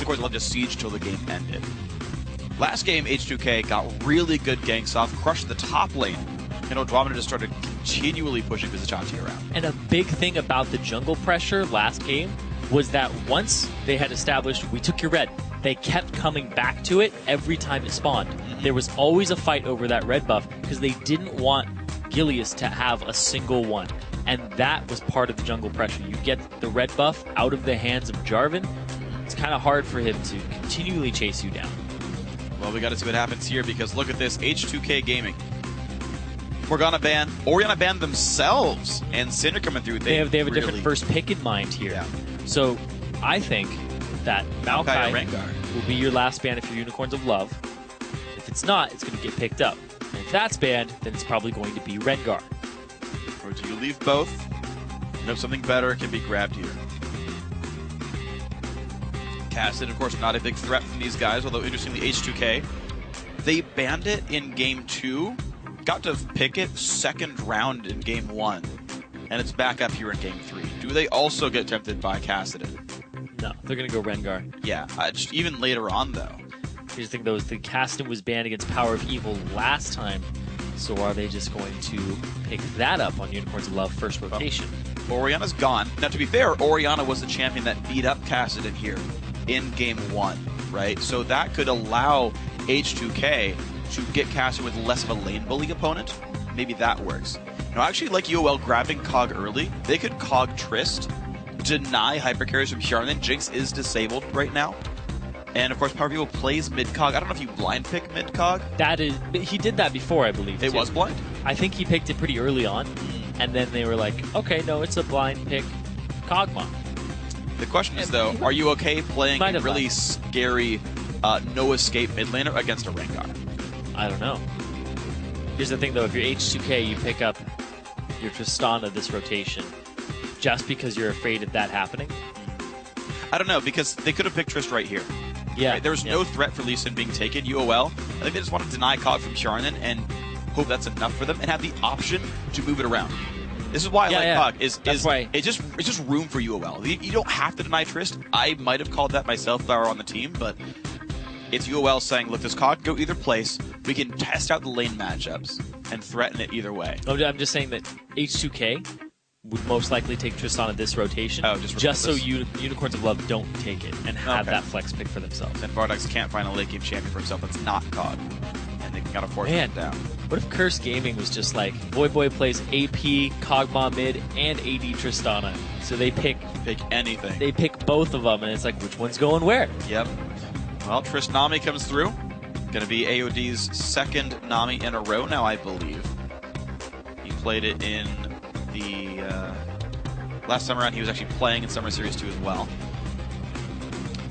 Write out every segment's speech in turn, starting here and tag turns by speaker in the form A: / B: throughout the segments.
A: Unicorns will just siege till the game ended. Last game, H2K got really good ganks off, crushed the top lane, and Odwamina just started continually pushing Vizicachi around.
B: And a big thing about the jungle pressure last game was that once they had established, we took your red, they kept coming back to it every time it spawned. There was always a fight over that red buff because they didn't want Gilius to have a single one. And that was part of the jungle pressure. You get the red buff out of the hands of Jarvan, it's kind of hard for him to continually chase you down.
A: Well, we got to see what happens here because look at this, H2K Gaming. Morgana ban, Orianna banned themselves, and Cinder coming through.
B: They have a different first pick in mind here. Yeah. So I think that Maokai will be your last ban if you're Unicorns of Love. If it's not, it's going to get picked up. And if that's banned, then it's probably going to be Rengar.
A: Or do you leave both and hope something better can be grabbed here? Cassid, of course, not a big threat from these guys, although interestingly, H2K, they banned it in Game 2, got to pick it second round in Game 1, and it's back up here in Game 3. Do they also get tempted by Cassid?
B: No, they're going to go Rengar.
A: Yeah, just even later on, though.
B: Here's the thing, though, is the Cassid was banned against Power of Evil last time, so are they just going to pick that up on Unicorns of Love first rotation?
A: Orianna's gone. Now, to be fair, Orianna was the champion that beat up Cassid in here in Game 1, right? So that could allow H2K to get Cassid with less of a lane bully opponent. Maybe that works. Now, actually, like UOL grabbing Cog early, they could Cog Trist, deny hypercarries from Hjarnan. Jinx is disabled right now. And, of course, Power People plays mid-Cog. I don't know if you blind pick mid-Cog.
B: He did that before, I believe.
A: It was blind?
B: I think he picked it pretty early on, and then they were like, okay, no, it's a blind pick Kog'Maw.
A: The question is, though, are you okay playing a really scary no-escape mid laner against a Rengar?
B: I don't know. Here's the thing, though. If you're H2K, you pick up your Tristana this rotation just because you're afraid of that happening?
A: I don't know, because they could have picked Trist right here.
B: Yeah.
A: Right? There was no threat for Lee Sin being taken. UOL, I think they just want to deny Cog from Hjarnan and hope that's enough for them and have the option to move it around. This is why I like Cog. It's just room for UOL. You don't have to deny Trist. I might have called that myself if I were on the team, but it's UOL saying, look, this Cog can go either place. We can test out the lane matchups and threaten it either way.
B: Oh, I'm just saying that H2K would most likely take Tristana this rotation, just so Unicorns of Love don't take it and have that flex pick for themselves.
A: And Vardax can't find a late game champion for himself that's not Cog, and they gotta force him down.
B: What if Curse Gaming was just like, Boy plays AP, Kog'Maw mid, and AD Tristana, so they pick
A: anything.
B: They pick both of them, and it's like, which one's going where?
A: Yep. Well, Trist Nami comes through. Going to be AOD's second Nami in a row now, I believe. He played it in the last time around. He was actually playing in Summer Series 2 as well.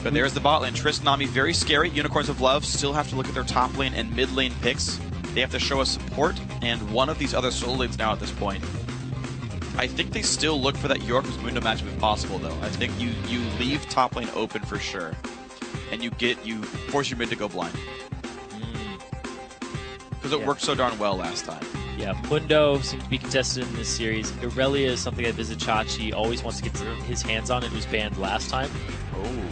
A: But there's the bot lane. Trist Nami, very scary. Unicorns of Love still have to look at their top lane and mid lane picks. They have to show us support and one of these other solo lanes now at this point. I think they still look for that York vs Mundo matchup if possible, though. I think you leave top lane open for sure, and you force your mid to go blind. Because it worked so darn well last time.
B: Yeah, Mundo seems to be contested in this series. Irelia is something that Vizicachi always wants to get his hands on and was banned last time.
A: Oh.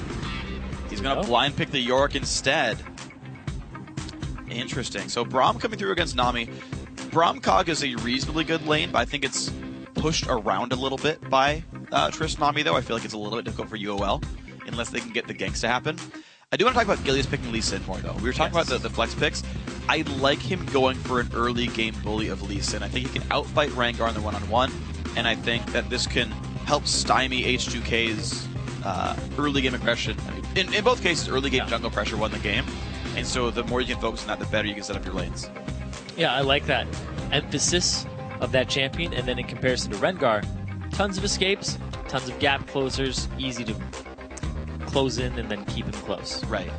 A: He's going to blind pick the York instead. Interesting. So Braum coming through against Nami. Braum Cog is a reasonably good lane, but I think it's pushed around a little bit by Trist Nami, though. I feel like it's a little bit difficult for UOL, unless they can get the ganks to happen. I do want to talk about Gilius picking Lee Sin more, though. We were talking about the flex picks. I like him going for an early game bully of Lee Sin. I think he can outfight Rengar in the one-on-one, and I think that this can help stymie H2K's early game aggression. I mean, in both cases, early game jungle pressure won the game, and so the more you can focus on that, the better you can set up your lanes.
B: Yeah, I like that emphasis of that champion, and then in comparison to Rengar, tons of escapes, tons of gap closers, easy to close in and then keep him close.
A: Right.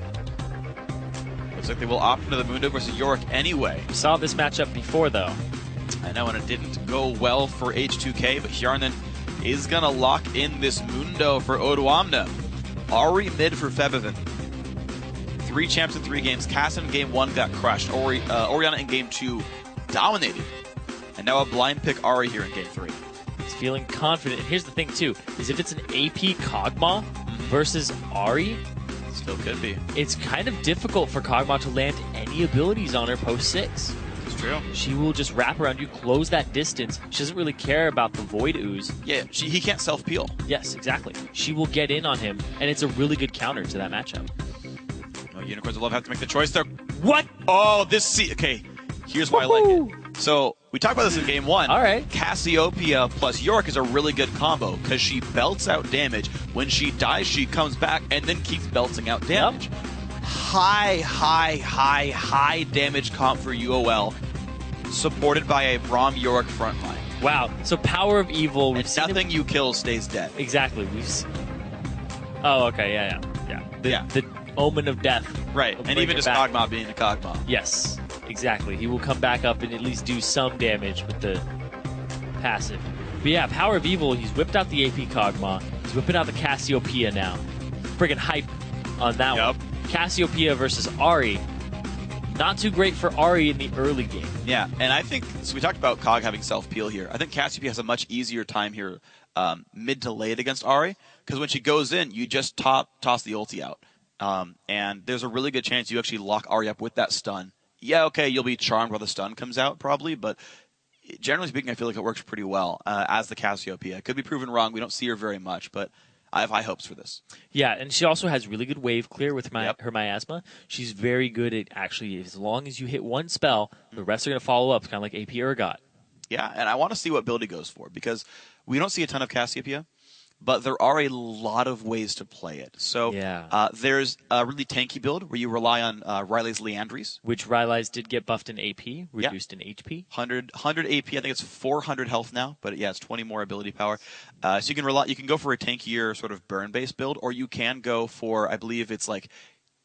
A: Looks like they will opt into the Mundo versus Yorick anyway.
B: We saw this matchup before, though.
A: I know, and it didn't go well for H2K, but Hjarnan is going to lock in this Mundo for Odwamina. Ahri mid for Febiven. 3 champs in 3 games. Cass in game 1 got crushed. Orianna in game 2 dominated. And now a blind pick Ahri here in game 3.
B: He's feeling confident. And here's the thing, too, is if it's an AP Kog'Maw versus Ahri,
A: Still could be.
B: It's kind of difficult for Kog'Maw to land any abilities on her post 6.
A: It's true.
B: She will just wrap around you, close that distance. She doesn't really care about the Void Ooze.
A: Yeah, he can't self-peel.
B: Yes, exactly. She will get in on him, and it's a really good counter to that matchup.
A: Oh, Unicorns will love have to make the choice there.
B: What?
A: Oh, okay. Here's why I like it. So we talked about this in game 1.
B: All right.
A: Cassiopeia plus York is a really good combo because she belts out damage. When she dies, she comes back and then keeps belting out damage.
B: Yep.
A: High damage comp for UOL, supported by a Braum York frontline.
B: Wow. So Power of Evil. We've
A: And
B: seen
A: nothing you kill stays dead.
B: Exactly. Oh, okay. Yeah. The Omen of Death.
A: Right, and even just Kog'Maw being a Kog'Maw.
B: Yes, exactly. He will come back up and at least do some damage with the passive. But yeah, Power of Evil, he's whipped out the AP Kog'Maw. He's whipping out the Cassiopeia now. Friggin' hype on that one. Cassiopeia versus Ahri. Not too great for Ahri in the early game.
A: Yeah, and I think, so we talked about Kog having self-peel here. I think Cassiopeia has a much easier time here mid to late against Ahri, because when she goes in, you just toss the ulti out. And there's a really good chance you actually lock Ahri up with that stun. Yeah, okay, you'll be charmed while the stun comes out probably, but generally speaking, I feel like it works pretty well as the Cassiopeia. Could be proven wrong. We don't see her very much, but I have high hopes for this.
B: Yeah, and she also has really good wave clear with her miasma. She's very good at actually, as long as you hit one spell, the rest are going to follow up, kind of like AP Urgot.
A: Yeah, and I want to see what build he goes for, because we don't see a ton of Cassiopeia, but there are a lot of ways to play it. So there's a really tanky build where you rely on Riley's Leandries.
B: Which Riley's did get buffed in AP, reduced in HP.
A: 100 AP, I think it's 400 health now, but yeah, it's 20 more ability power. So you can go for a tankier sort of burn-based build, or you can go for, I believe it's like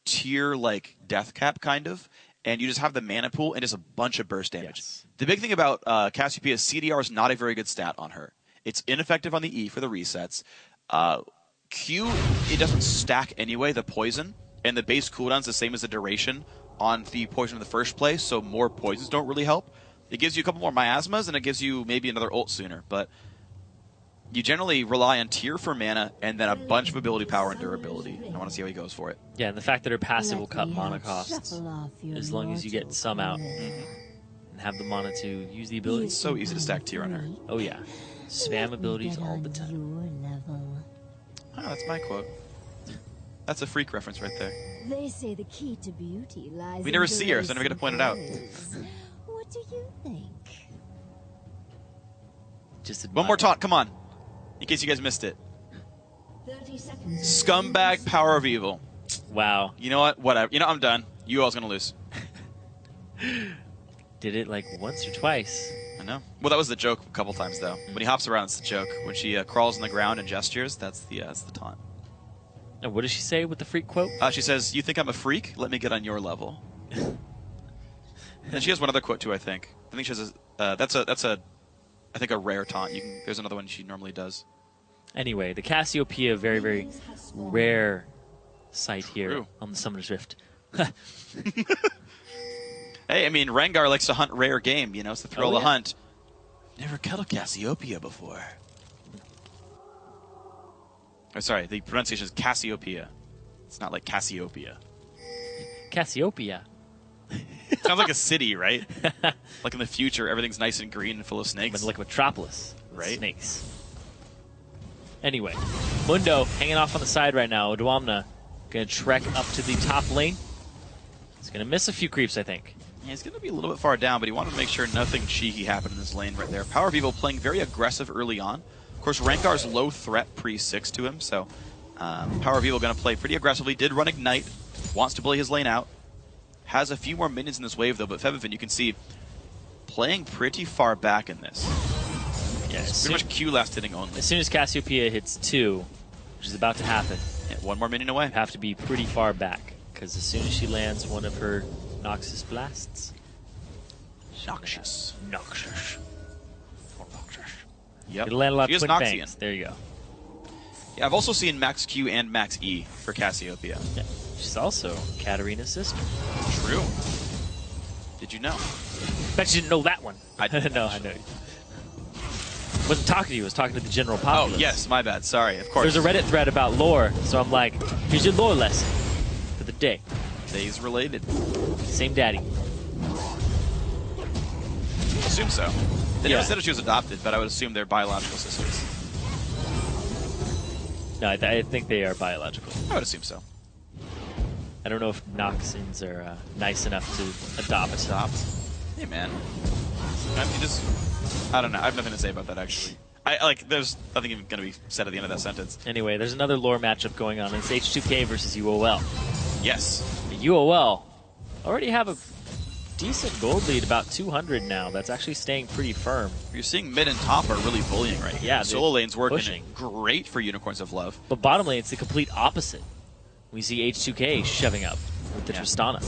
A: tier like death cap kind of, and you just have the mana pool and just a bunch of burst damage.
B: Yes.
A: The big thing about Cassiopeia is CDR is not a very good stat on her. It's ineffective on the E for the resets. Q, it doesn't stack anyway, the poison, and the base cooldown's the same as the duration on the poison in the first place, so more poisons don't really help. It gives you a couple more miasmas, and it gives you maybe another ult sooner, but you generally rely on tier for mana and then a bunch of ability power and durability. I want to see how he goes for it.
B: Yeah, and the fact that her passive will cut mana costs as long as you get some out and have the mana to use the ability.
A: It's so easy to stack tier on her.
B: Oh yeah. Spam abilities all the time.
A: Oh, that's my quote. That's a freak reference right there.
C: They say the key to beauty lies.
A: We never see her, so I never get to point it out.
C: What do you think?
B: Just
A: one more taunt, come on. In case you guys missed it.
C: 30 seconds.
A: Scumbag Power of Evil.
B: Wow.
A: You know what? Whatever. You know, I'm done. UOL's gonna lose.
B: Did it like once or twice.
A: I know. Well, that was the joke a couple times, though. When he hops around, it's the joke. When she crawls on the ground and gestures, that's the taunt.
B: And what does she say with the freak quote?
A: She says, "You think I'm a freak? Let me get on your level." And she has one other quote too. I think she has that's a I think a rare taunt. There's another one she normally does.
B: Anyway, the Cassiopeia, very very rare sight here on the Summoner's Rift.
A: Hey, I mean, Rengar likes to hunt rare game, you know, it's the thrill of the hunt. Never killed a Cassiopeia before. Oh, sorry, the pronunciation is Cassiopeia. It's not like Cassiopeia.
B: Cassiopeia.
A: Sounds like a city, right? Like in the future, everything's nice and green and full of snakes.
B: But like Metropolis.
A: Right?
B: Snakes. Anyway, Mundo hanging off on the side right now. Odoamna going to trek up to the top lane. He's going to miss a few creeps, I think.
A: Yeah, he's going to be a little bit far down, but he wanted to make sure nothing cheeky happened in this lane right there. Power of Evil playing very aggressive early on. Of course, Rengar's low threat pre-6 to him, so Power of Evil going to play pretty aggressively. Did run Ignite, wants to play his lane out. Has a few more minions in this wave, though, but Fevivin, you can see, playing pretty far back in this.
B: Yeah,
A: pretty much Q last hitting only.
B: As soon as Cassiopeia hits 2, which is about to happen,
A: one more minion away.
B: Have to be pretty far back, because as soon as she lands one of her Noxus blasts.
A: Noxious. Yep.
B: It'll land a lot
A: she
B: of
A: is
B: twin
A: Noxian.
B: bangs. There you go.
A: Yeah, I've also seen Max Q and Max E for Cassiopeia.
B: Yeah. She's also Katarina's sister.
A: True. Did you know?
B: Bet you didn't know that one.
A: I didn't.
B: No, I know. Wasn't talking to you. I was talking to the general populace.
A: Oh, yes, my bad. Sorry, of course.
B: There's a Reddit thread about lore, so I'm like, here's your lore lesson. Day.
A: Days related.
B: Same daddy.
A: Assume so. They
B: Yeah.
A: never said if she was adopted, but I would assume they're biological sisters.
B: No, I think they are biological.
A: I would assume so.
B: I don't know if Noxons are nice enough to adopt.
A: Hey, man. I mean, I don't know. I have nothing to say about that, actually. There's nothing even going to be said at the end of that sentence.
B: Anyway, there's another lore matchup going on. It's H2K versus UOL.
A: Yes.
B: The UOL already have a decent gold lead, about 200 now. That's actually staying pretty firm.
A: You're seeing mid and top are really bullying right here.
B: Yeah,
A: Solo lane's working
B: pushing.
A: great for Unicorns of Love.
B: But bottom lane, it's the complete opposite. We see H2K shoving up with the Tristana.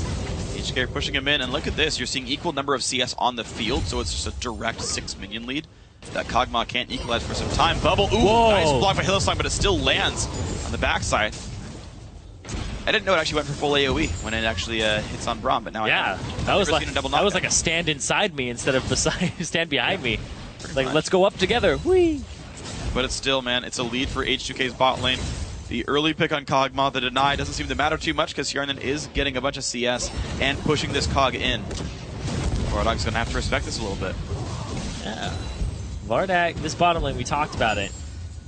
A: H2K pushing him in, and look at this. You're seeing equal number of CS on the field, so it's just a direct 6 minion lead. That Kog'Maw can't equalize for some time. Bubble, ooh,
B: Whoa.
A: nice block by Hillsong, but it still lands on the backside. I didn't know it actually went for full AoE when it actually hits on Braum, but now I know.
B: that was like
A: that
B: a stand inside me instead of stand behind me. Like, let's go up together. Whee!
A: But it's still, man, it's a lead for H2K's bot lane. The early pick on Kog'Maw, the deny, doesn't seem to matter too much because Hjarnan is getting a bunch of CS and pushing this Kog in. Vardog's going to have to respect this a little bit.
B: Yeah. Vardag, this bottom lane, we talked about it.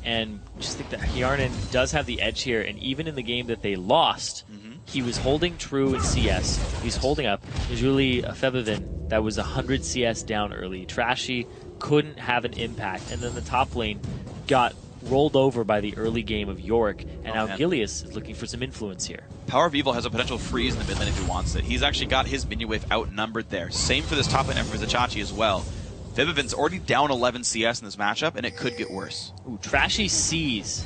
B: And just think that Hjarnan does have the edge here. And even in the game that they lost, he was holding true in CS. He's holding up. There's really a Feathervin that was 100 CS down early. Trashy couldn't have an impact. And then the top lane got rolled over by the early game of Yorick. And now Gilius is looking for some influence here.
A: Power of Evil has a potential freeze in the mid lane if he wants it. He's actually got his minion wave outnumbered there. Same for this top lane and for Zachachi as well. Feathervin's already down 11 CS in this matchup, and it could get worse.
B: Ooh, Trashy sees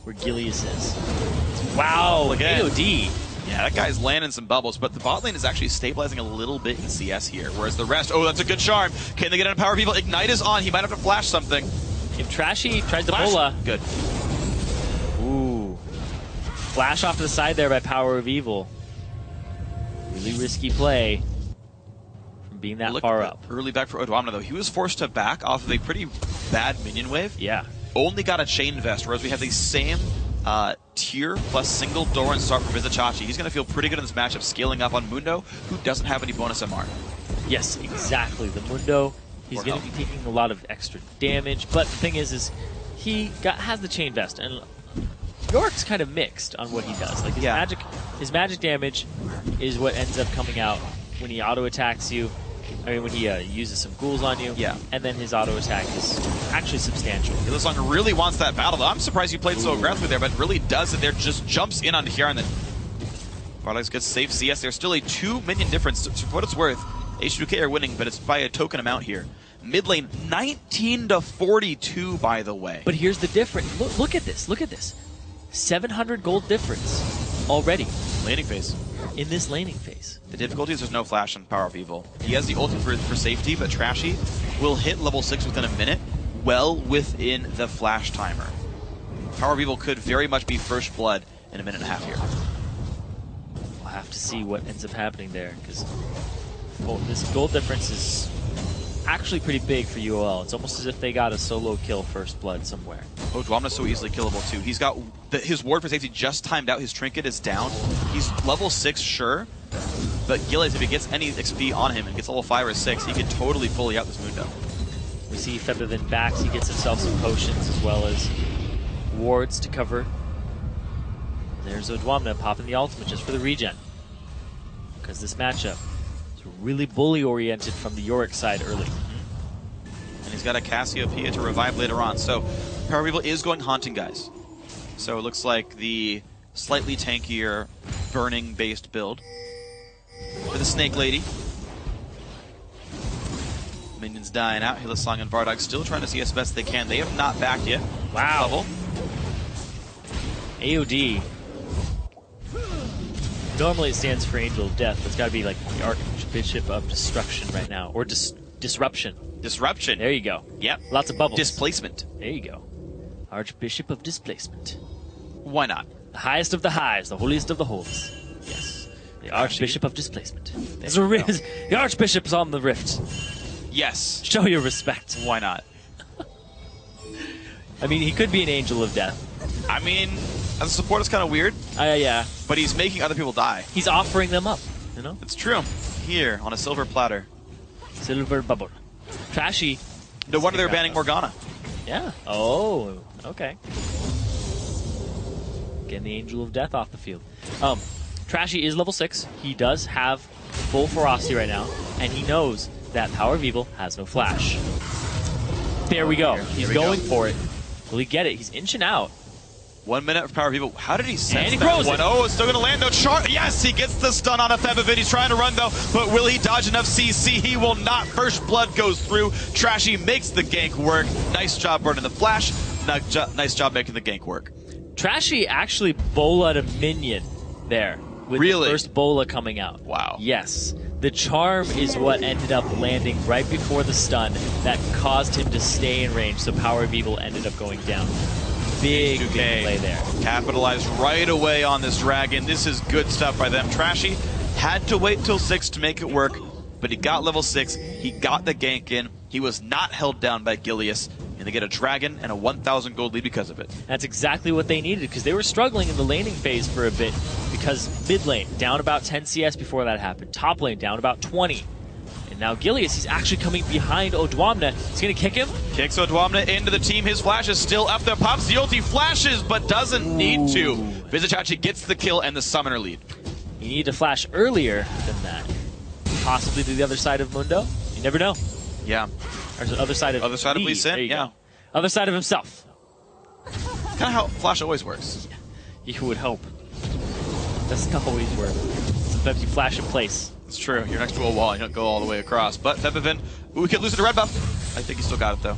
B: where Gilius is. Wow,
A: again.
B: AOD.
A: Yeah, that guy's landing some bubbles, but the bot lane is actually stabilizing a little bit in CS here, whereas the rest, oh, that's a good charm. Can they get on Power of Evil? Ignite is on. He might have to flash something.
B: If Trashy tries to bola.
A: Good.
B: Ooh. Flash off to the side there by Power of Evil. Really risky play from being that far up.
A: Early back for Odwamna, though. He was forced to back off of a pretty bad minion wave.
B: Yeah.
A: Only got a chain vest, whereas we have the same tier plus single door and start for Vizichachi. He's going to feel pretty good in this matchup, scaling up on Mundo, who doesn't have any bonus MR.
B: Yes, exactly. The Mundo, he's going to be taking a lot of extra damage, but the thing is he has the chain vest, and York's kind of mixed on what he does. Like his magic damage is what ends up coming out when he auto attacks you. I mean, when he uses some ghouls on you.
A: Yeah.
B: And then his auto attack is actually substantial.
A: Hillsong really wants that battle, though. I'm surprised you played so aggressively there, but really does it there. Just jumps in onto Hjarnan. Vardog's gets safe CS. There's still a 2 minion difference. For what it's worth, H2K are winning, but it's by a token amount here. Mid lane, 19-42, by the way.
B: But here's the difference. Look at this. Look at this. 700 gold difference already.
A: Laning phase.
B: In this laning phase.
A: The difficulty is there's no flash on Power of Evil. He has the ultimate for safety, but Trashy will hit level 6 within a minute, well within the flash timer. Power of Evil could very much be first blood in a minute and a half here.
B: We'll have to see what ends up happening there, because this gold difference is actually pretty big for UOL. It's almost as if they got a solo kill first blood somewhere.
A: Oh, Dwamna's so easily killable too. He's got his ward for safety just timed out. His trinket is down. He's level 6, sure, but Gilles, if he gets any XP on him and gets level 5 or 6, he can totally fully out this Mundo.
B: We see Feathervin backs. He gets himself some potions as well as wards to cover. There's Odwamna popping the ultimate just for the regen, because this matchup is really bully oriented from the Yorick side early.
A: And he's got a Cassiopeia to revive later on. So Power of Evil is going Haunting, guys. So it looks like the slightly tankier burning-based build for the Snake Lady. Minions dying out. Hillsong and Vardog still trying to see as best they can. They have not backed yet.
B: Wow.
A: Level.
B: AOD. Normally it stands for Angel of Death, but it's got to be like the Archbishop of Destruction right now. Or Disruption.
A: Disruption.
B: There you go.
A: Yep.
B: Lots of bubbles.
A: Displacement.
B: There you go. Archbishop of Displacement.
A: Why not?
B: The highest of the highs, the holiest of the holies. Yes. The Archbishop of Displacement. The Archbishop's on the rift.
A: Yes.
B: Show your respect.
A: Why not?
B: I mean, he could be an Angel of Death.
A: I mean, as a support is kind of weird.
B: Yeah.
A: But he's making other people die.
B: He's offering them up, you know?
A: It's true. Here, on a silver platter.
B: Silver bubble. Trashy.
A: No wonder they're banning Morgana.
B: Yeah. Oh, okay. Getting the Angel of Death off the field. Trashy is level 6. He does have full ferocity right now, and he knows that Power of Evil has no flash. There we go. He's going for it. Will he get it? He's inching out.
A: 1 minute of Power of Evil. How did he sense
B: And he
A: that
B: throws
A: one?
B: it.
A: Oh, it's still going to land though. Yes, he gets the stun on a Febivin. He's trying to run though, but will he dodge enough CC? He will not. First blood goes through. Trashy makes the gank work. Nice job burning the flash. Nice job making the gank work.
B: Trashy actually bola'd a minion there with the first bola coming out.
A: Wow.
B: Yes. The charm is what ended up landing right before the stun that caused him to stay in range, so Power of Evil ended up going down. Big play there.
A: Capitalized right away on this dragon. This is good stuff by them. Trashy had to wait till 6 to make it work, but he got level 6. He got the gank in. He was not held down by Gilius, and they get a dragon and a 1,000 gold lead because of it.
B: That's exactly what they needed, because they were struggling in the laning phase for a bit, because mid lane down about 10 CS before that happened. Top lane down about 20. And now Gilius, he's actually coming behind Odwamna. He's going to kick him.
A: Kicks Odwamna into the team. His flash is still up there. Pops the ulti, flashes, but doesn't need to. Vizicachi gets the kill and the summoner lead.
B: You need to flash earlier than that. Possibly to the other side of Mundo. You never know.
A: Yeah.
B: Or the other side of
A: Lee Sin, yeah.
B: Go. Other side of himself.
A: Kind of how flash always works.
B: You would hope. Doesn't always work. Sometimes you flash in place.
A: It's true. You're next to a wall. You don't go all the way across. But Febivin, we could lose it to red buff. I think he still got it, though.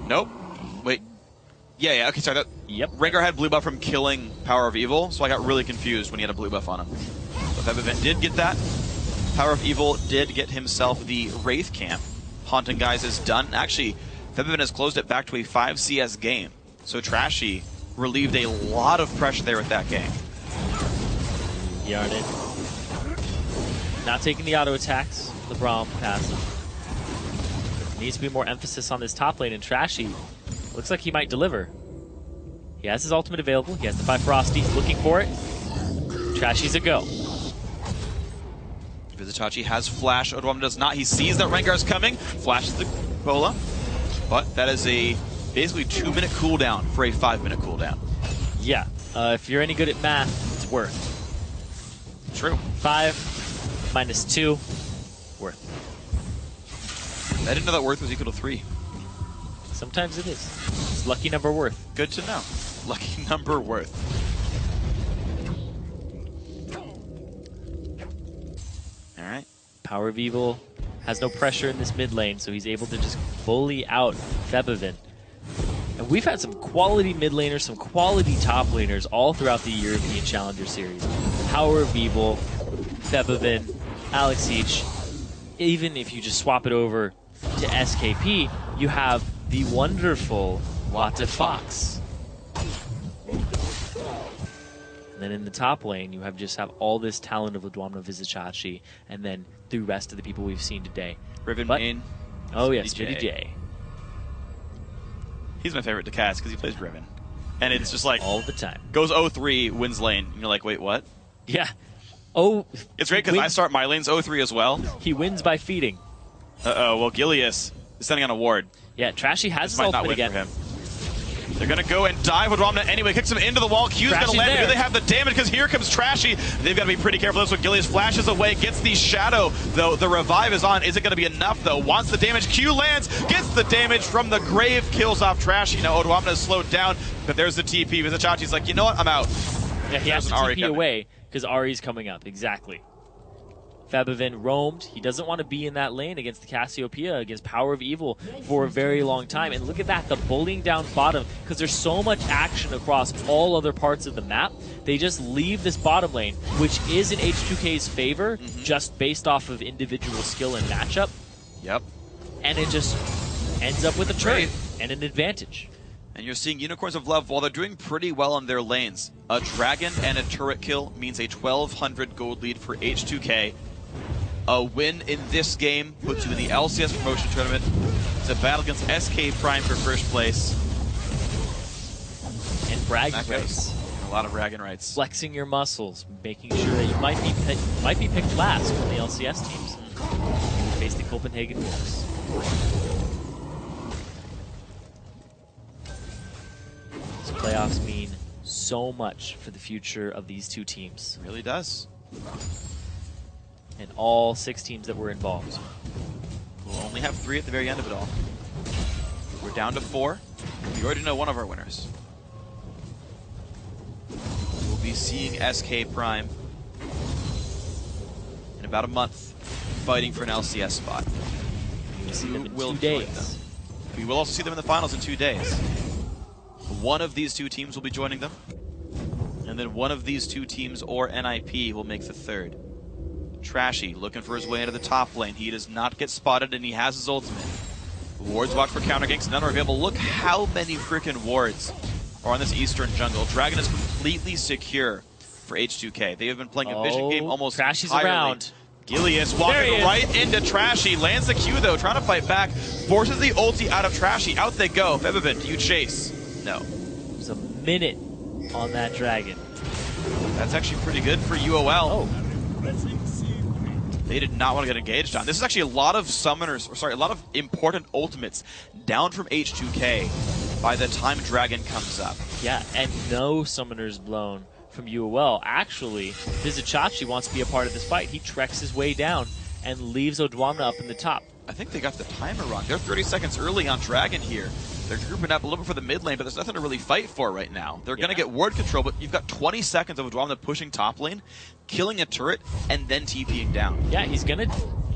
A: Nope. Wait. Yeah, okay, sorry.
B: Yep.
A: Rengar had blue buff from killing Power of Evil, so I got really confused when he had a blue buff on him. But Febivin did get that. Power of Evil did get himself the Wraith Camp. Haunting Guys is done. Actually, Febivin has closed it back to a 5 CS game. So Trashy relieved a lot of pressure there with that game.
B: Yarded. Not taking the auto attacks. The Braum passive. Needs to be more emphasis on this top lane, and Trashy looks like he might deliver. He has his ultimate available. He has the 5 Ferocity. Looking for it. Trashy's a go.
A: Vizicachi has flash. Odwamna does not. He sees that Rengar's coming. Flashes the bola. But that is a basically 2-minute cooldown for a 5-minute cooldown.
B: Yeah. If you're any good at math, it's worth.
A: True.
B: 5 minus 2. Worth.
A: I didn't know that worth was equal to 3.
B: Sometimes it is. It's lucky number worth.
A: Good to know. Lucky number worth. Alright.
B: Power of Evil has no pressure in this mid lane, so he's able to just bully out Febivin. And we've had some quality mid laners, some quality top laners all throughout the European Challenger Series. Power of Evil, Febivin, Alex Each. Even if you just swap it over to SKP, you have the wonderful Wata Fox. And then in the top lane, you have all this talent of Odwamna, Vizicachi, and then the rest of the people we've seen today.
A: Riven main.
B: Oh yes, JDJ.
A: He's my favorite to cast because he plays Riven. And it's just like...
B: all the time.
A: Goes 0-3, wins lane. And you're like, wait, what?
B: Yeah. Oh.
A: It's great because I start my lanes 0-3 as well.
B: He wins by feeding.
A: Uh-oh, well, Gilius is sending on a ward.
B: Yeah, Trashy has his
A: might not
B: ultimate
A: win
B: again.
A: for him. They're going to go and dive with Odwamna anyway. Kicks him into the wall. Q's going to land. Do they have the damage? Because here comes Trashy. They've got to be pretty careful. This one, Gilius flashes away. Gets the shadow, though. The revive is on. Is it going to be enough, though? Wants the damage. Q lands. Gets the damage from the grave. Kills off Trashy. Now Odwamna is slowed down. But there's the TP. Vizicachi's like, you know what? I'm out.
B: Yeah, he has to TP away because Ari's coming up. Exactly. Febivin roamed. He doesn't want to be in that lane against the Cassiopeia, against Power of Evil for a very long time. And look at that, the bullying down bottom, because there's so much action across all other parts of the map. They just leave this bottom lane, which is in H2K's favor, just based off of individual skill and matchup.
A: Yep.
B: And it just ends up with a turret and an advantage.
A: And you're seeing Unicorns of Love, while they're doing pretty well on their lanes. A dragon and a turret kill means a 1,200 gold lead for H2K. A win in this game puts you in the LCS promotion tournament. It's a battle against SK Prime for first place.
B: And bragging
A: That
B: rights.
A: goes. A lot of bragging rights.
B: Flexing your muscles, making sure that you might be picked last from the LCS teams. You face the Copenhagen Wolves. These playoffs mean so much for the future of these two teams.
A: It really does.
B: And all 6 teams that were involved.
A: We'll only have 3 at the very end of it all. We're down to 4. We already know one of our winners. We'll be seeing SK Prime in about a month, fighting for an LCS spot.
B: We'll see them in
A: Will
B: 2
A: join
B: days.
A: them. We will also see them in the finals in 2 days. One of these 2 teams will be joining them, and then one of these 2 teams or NIP will make the 3rd. Trashy looking for his way into the top lane. He does not get spotted, and he has his ultimate. Wards watch for counter ganks, none are available. Look how many freaking wards are on this eastern jungle. Dragon is completely secure for H2K. They have been playing a vision game almost
B: Trashy's
A: entirely.
B: around.
A: Gilius
B: There
A: walking
B: he is.
A: right into Trashy. Lands the Q though, trying to fight back. Forces the ulti out of Trashy. Out they go. Bebevin, do you chase? No.
B: There's a minute on that dragon.
A: That's actually pretty good for UOL.
B: Oh,
A: They did not want to get engaged on. This is actually a lot of summoners, a lot of important ultimates down from H2K by the time Dragon comes up.
B: yeah, and no summoners blown from UOL. Actually, Vizichachi wants to be a part of this fight. He treks his way down and leaves Odwamna up in the top.
A: I think they got the timer wrong. They're 30 seconds early on Dragon here. They're grouping up a little bit for the mid lane, but there's nothing to really fight for right now. They're going to get ward control, but you've got 20 seconds of Odwamna pushing top lane, killing a turret, and then TPing down.
B: Yeah, he's gonna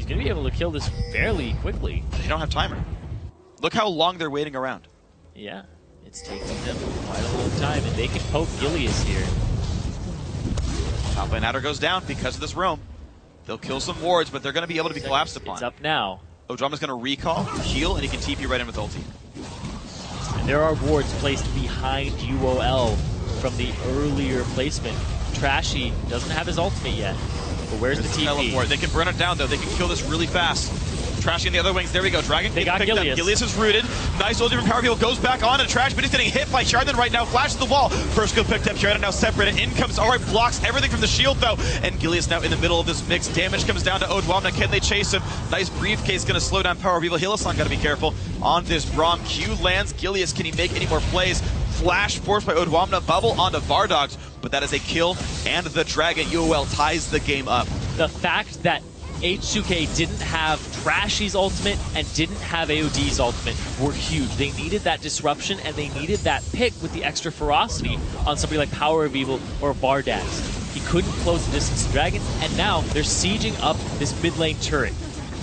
B: be able to kill this fairly quickly.
A: They don't have timer. Look how long they're waiting around.
B: Yeah, it's taking them quite a long time, and they can poke Gilius here.
A: Top lane adder goes down because of this roam. They'll kill some wards, but they're going to be able to be collapsed upon.
B: It's up now.
A: Odwamna's going to recall, heal, and he can TP right in with ulti.
B: And there are wards placed behind UOL from the earlier placement. Trashy doesn't have his ultimate yet, but where's the TP?
A: Teleport. They can burn it down, though. They can kill this really fast. Trashy in the other wings. There we go. Dragon
B: They
A: getting
B: got
A: picked
B: Gilius.
A: up. Gilius is rooted. Nice ulti from Power People. Goes back on to Trash, but he's getting hit by Hjarnan right now. Flashes the wall. First kill picked up. Hjarnan now separated. In comes Alright, blocks everything from the shield, though. And Gilius now in the middle of this mix. Damage comes down to Odwamna. Can they chase him? Nice briefcase going to slow down Power People. Hylissang got to be careful on this Braum. Q lands. Gilius, can he make any more plays? Flash forced by Odwamna. Bubble onto Vardogs, but that is a kill, and the Dragon UOL ties the game up.
B: The fact that H2K didn't have Trashy's ultimate and didn't have AOD's ultimate were huge. They needed that disruption, and they needed that pick with the extra ferocity on somebody like Power of Evil or Vardags. He couldn't close the distance to Dragon, and now they're sieging up this mid lane turret.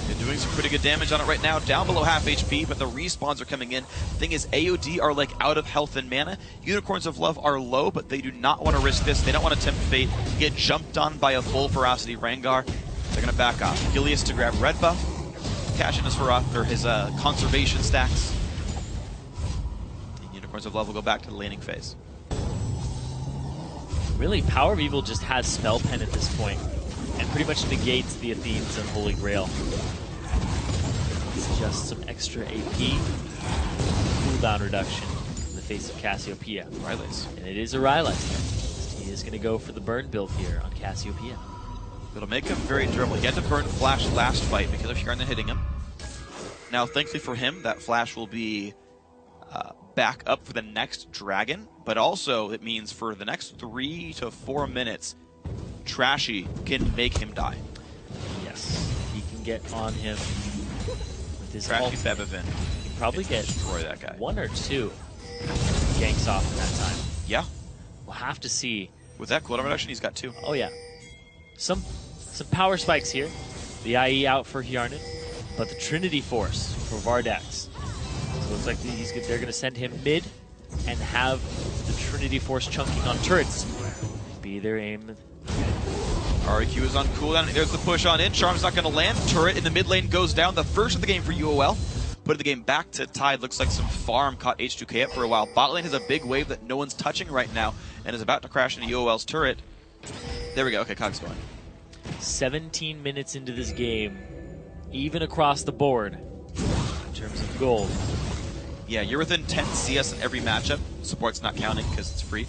A: They're doing some pretty good damage on it right now, down below half HP, but the respawns are coming in. Thing is, AOD are like out of health and mana. Unicorns of Love are low, but they do not want to risk this. They don't want to tempt fate, get jumped on by a full ferocity Rengar. They're going to back off. Gilius to grab red buff, cash in his conservation stacks. And Unicorns of Love will go back to the laning phase.
B: Really, Power of Evil just has Spell Pen at this point, and pretty much negates the Athenes and Holy Grail. It's just some extra AP, cooldown reduction in the face of Cassiopeia.
A: Rylai's.
B: And it is a Rylai's. He is going to go for the burn build here on Cassiopeia.
A: It'll make him very durable. He had to burn Flash last fight because of Hjarnan hitting him. Now, thankfully for him, that Flash will be back up for the next Dragon, but also it means for the next 3 to 4 minutes, Trashy can make him die.
B: Yes, he can get on him with his
A: Trashy
B: ultimate.
A: Bebevin.
B: He can probably get
A: Destroy that guy.
B: 1 or 2 ganks off in that time.
A: Yeah.
B: We'll have to see.
A: With that cooldown reduction, he's got 2.
B: Oh yeah, some power spikes here. The IE out for Hjarnan, but the Trinity Force for Vardax. So it looks like they're going to send him mid and have the Trinity Force chunking on turrets be their aim.
A: REQ is on cooldown. There's the push on in. Charm's not going to land. Turret in the mid lane goes down. The first of the game for UOL. Put the game back to tied. Looks like some farm caught H2K up for a while. Bot lane has a big wave that no one's touching right now and is about to crash into UOL's turret. There we go. Okay, Cog's going.
B: 17 minutes into this game, even across the board, in terms of gold.
A: Yeah, you're within 10 CS in every matchup. Support's not counting because it's free.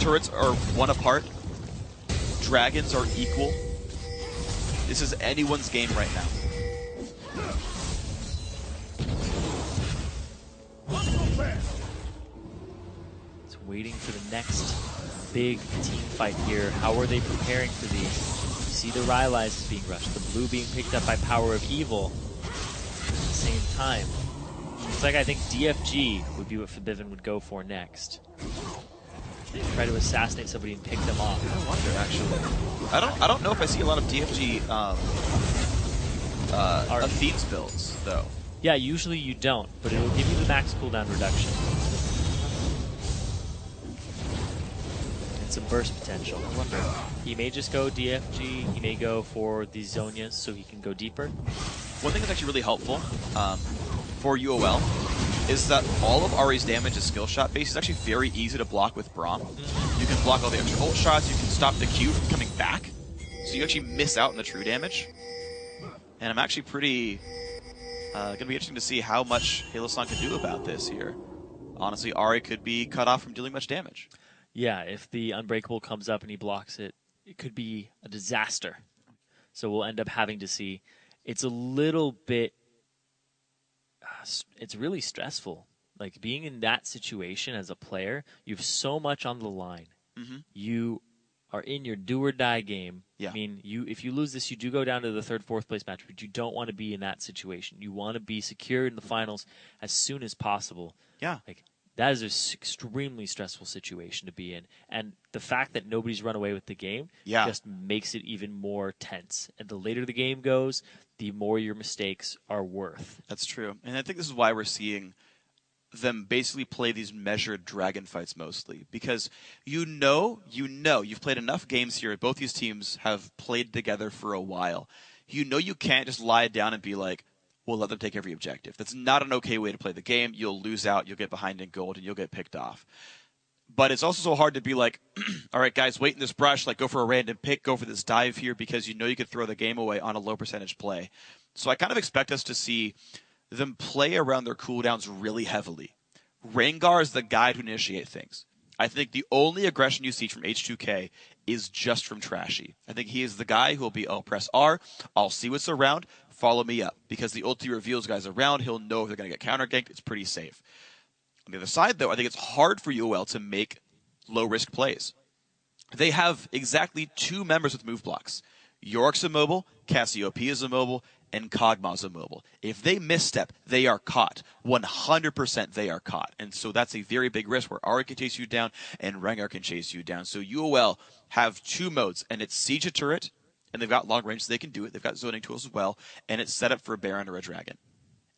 A: Turrets are 1 apart. Dragons are equal. This is anyone's game right now.
B: It's waiting for the next big team fight here. How are they preparing for these? You see the Rylai's is being rushed, the blue being picked up by Power of Evil. At the same time, it's like I think DFG would be what Forbidden would go for next. Try to assassinate somebody and pick them off.
A: I wonder, actually. I don't know if I see a lot of DFG Thieves builds, though.
B: Yeah, usually you don't, but it'll give you the max cooldown reduction. And some burst potential. I wonder. He may just go DFG, he may go for the Zonias so he can go deeper.
A: One thing that's actually really helpful for UOL is that all of Ari's damage is skill shot based. It's actually very easy to block with Braum. You can block all the extra ult shots, you can stop the Q from coming back, so you actually miss out on the true damage. And I'm actually pretty going to be interesting to see how much Halo-san can do about this here. Honestly, Ari could be cut off from dealing much damage.
B: Yeah, if the Unbreakable comes up and he blocks it, it could be a disaster. So we'll end up having to see. It's a little bit... it's really stressful. Like, being in that situation as a player, you have so much on the line. You are in your do-or-die game.
A: Yeah.
B: I mean, if you lose this, you do go down to the 3rd, 4th place match, but you don't want to be in that situation. You want to be secure in the finals as soon as possible.
A: Yeah.
B: Like, that is an extremely stressful situation to be in. And the fact that nobody's run away with the game just makes it even more tense. And the later the game goes, the more your mistakes are worth.
A: That's true. And I think this is why we're seeing them basically play these measured dragon fights mostly. Because you've played enough games here. Both these teams have played together for a while. You know you can't just lie down and be like, we'll let them take every objective. That's not an okay way to play the game. You'll lose out, you'll get behind in gold, and you'll get picked off. But it's also so hard to be like, all right, guys, wait in this brush, like go for a random pick, go for this dive here, because you know you could throw the game away on a low percentage play. So I kind of expect us to see them play around their cooldowns really heavily. Rengar is the guy to initiate things. I think the only aggression you see from H2K is just from Trashy. I think he is the guy who will be, I'll press R, I'll see what's around, follow me up. Because the ulti reveals guys around, he'll know if they're going to get counter-ganked, it's pretty safe. On the other side, though, I think it's hard for UOL to make low-risk plays. They have exactly 2 members with move blocks. Yorick's immobile, Cassiopeia is immobile, and Kog'Maw's immobile. If they misstep, they are caught. 100% they are caught. And so that's a very big risk where Ari can chase you down and Rengar can chase you down. So UOL have 2 modes, and it's Siege a Turret, and they've got long range so they can do it. They've got zoning tools as well, and it's set up for a Baron or a Dragon.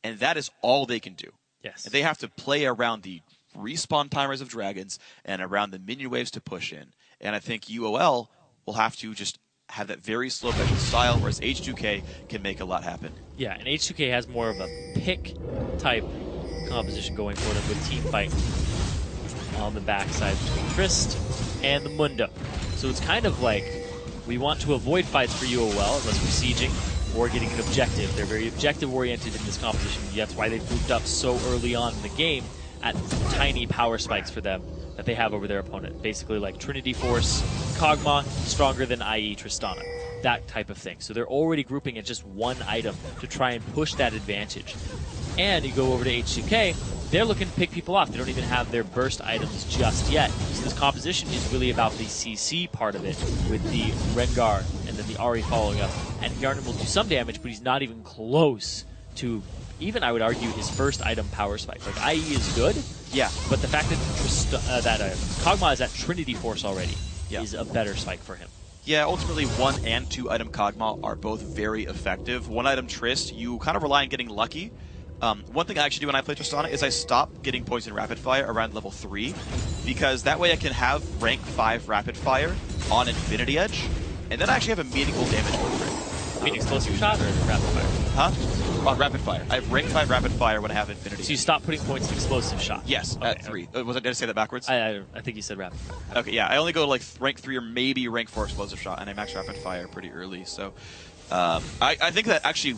A: And that is all they can do.
B: Yes.
A: And they have to play around the respawn timers of dragons and around the minion waves to push in. And I think UOL will have to just have that very slow measured style, whereas H2K can make a lot happen.
B: Yeah, and H2K has more of a pick type composition going for them with team fight on the backside between Trist and the Mundo. So it's kind of like we want to avoid fights for UOL unless we're sieging or getting an objective. They're very objective-oriented in this composition. That's why they've moved up so early on in the game at tiny power spikes for them that they have over their opponent. Basically like Trinity Force, Kog'Maw, stronger than IE Tristana. That type of thing. So they're already grouping at just one item to try and push that advantage. And you go over to H2K, they're looking to pick people off. They don't even have their burst items just yet. So this composition is really about the CC part of it with the Rengar and then the Ahri following up. And Yarnan will do some damage, but he's not even close to, even I would argue, his first item power spike. Like, IE is good,
A: Yeah.
B: but the fact that Kog'Maw is at Trinity Force already is a better spike for him.
A: Yeah, ultimately 1 and 2 item Kog'Maw are both very effective. 1 item Trist, you kind of rely on getting lucky. One thing I actually do when I play Tristana is I stop getting poison rapid fire around level 3, because that way I can have rank 5 rapid fire on Infinity Edge, and then I actually have a meaningful damage footprint.
B: You mean explosive shot or rapid fire?
A: Huh? On rapid fire. I have rank 5 rapid fire when I have Infinity
B: So you
A: Edge.
B: stop putting points in explosive shot?
A: Yes,
B: Okay,
A: at 3. Did I say that backwards?
B: I think you said rapid fire.
A: Okay, yeah, I only go like rank 3 or maybe rank 4 explosive shot, and I max rapid fire pretty early. So I think that actually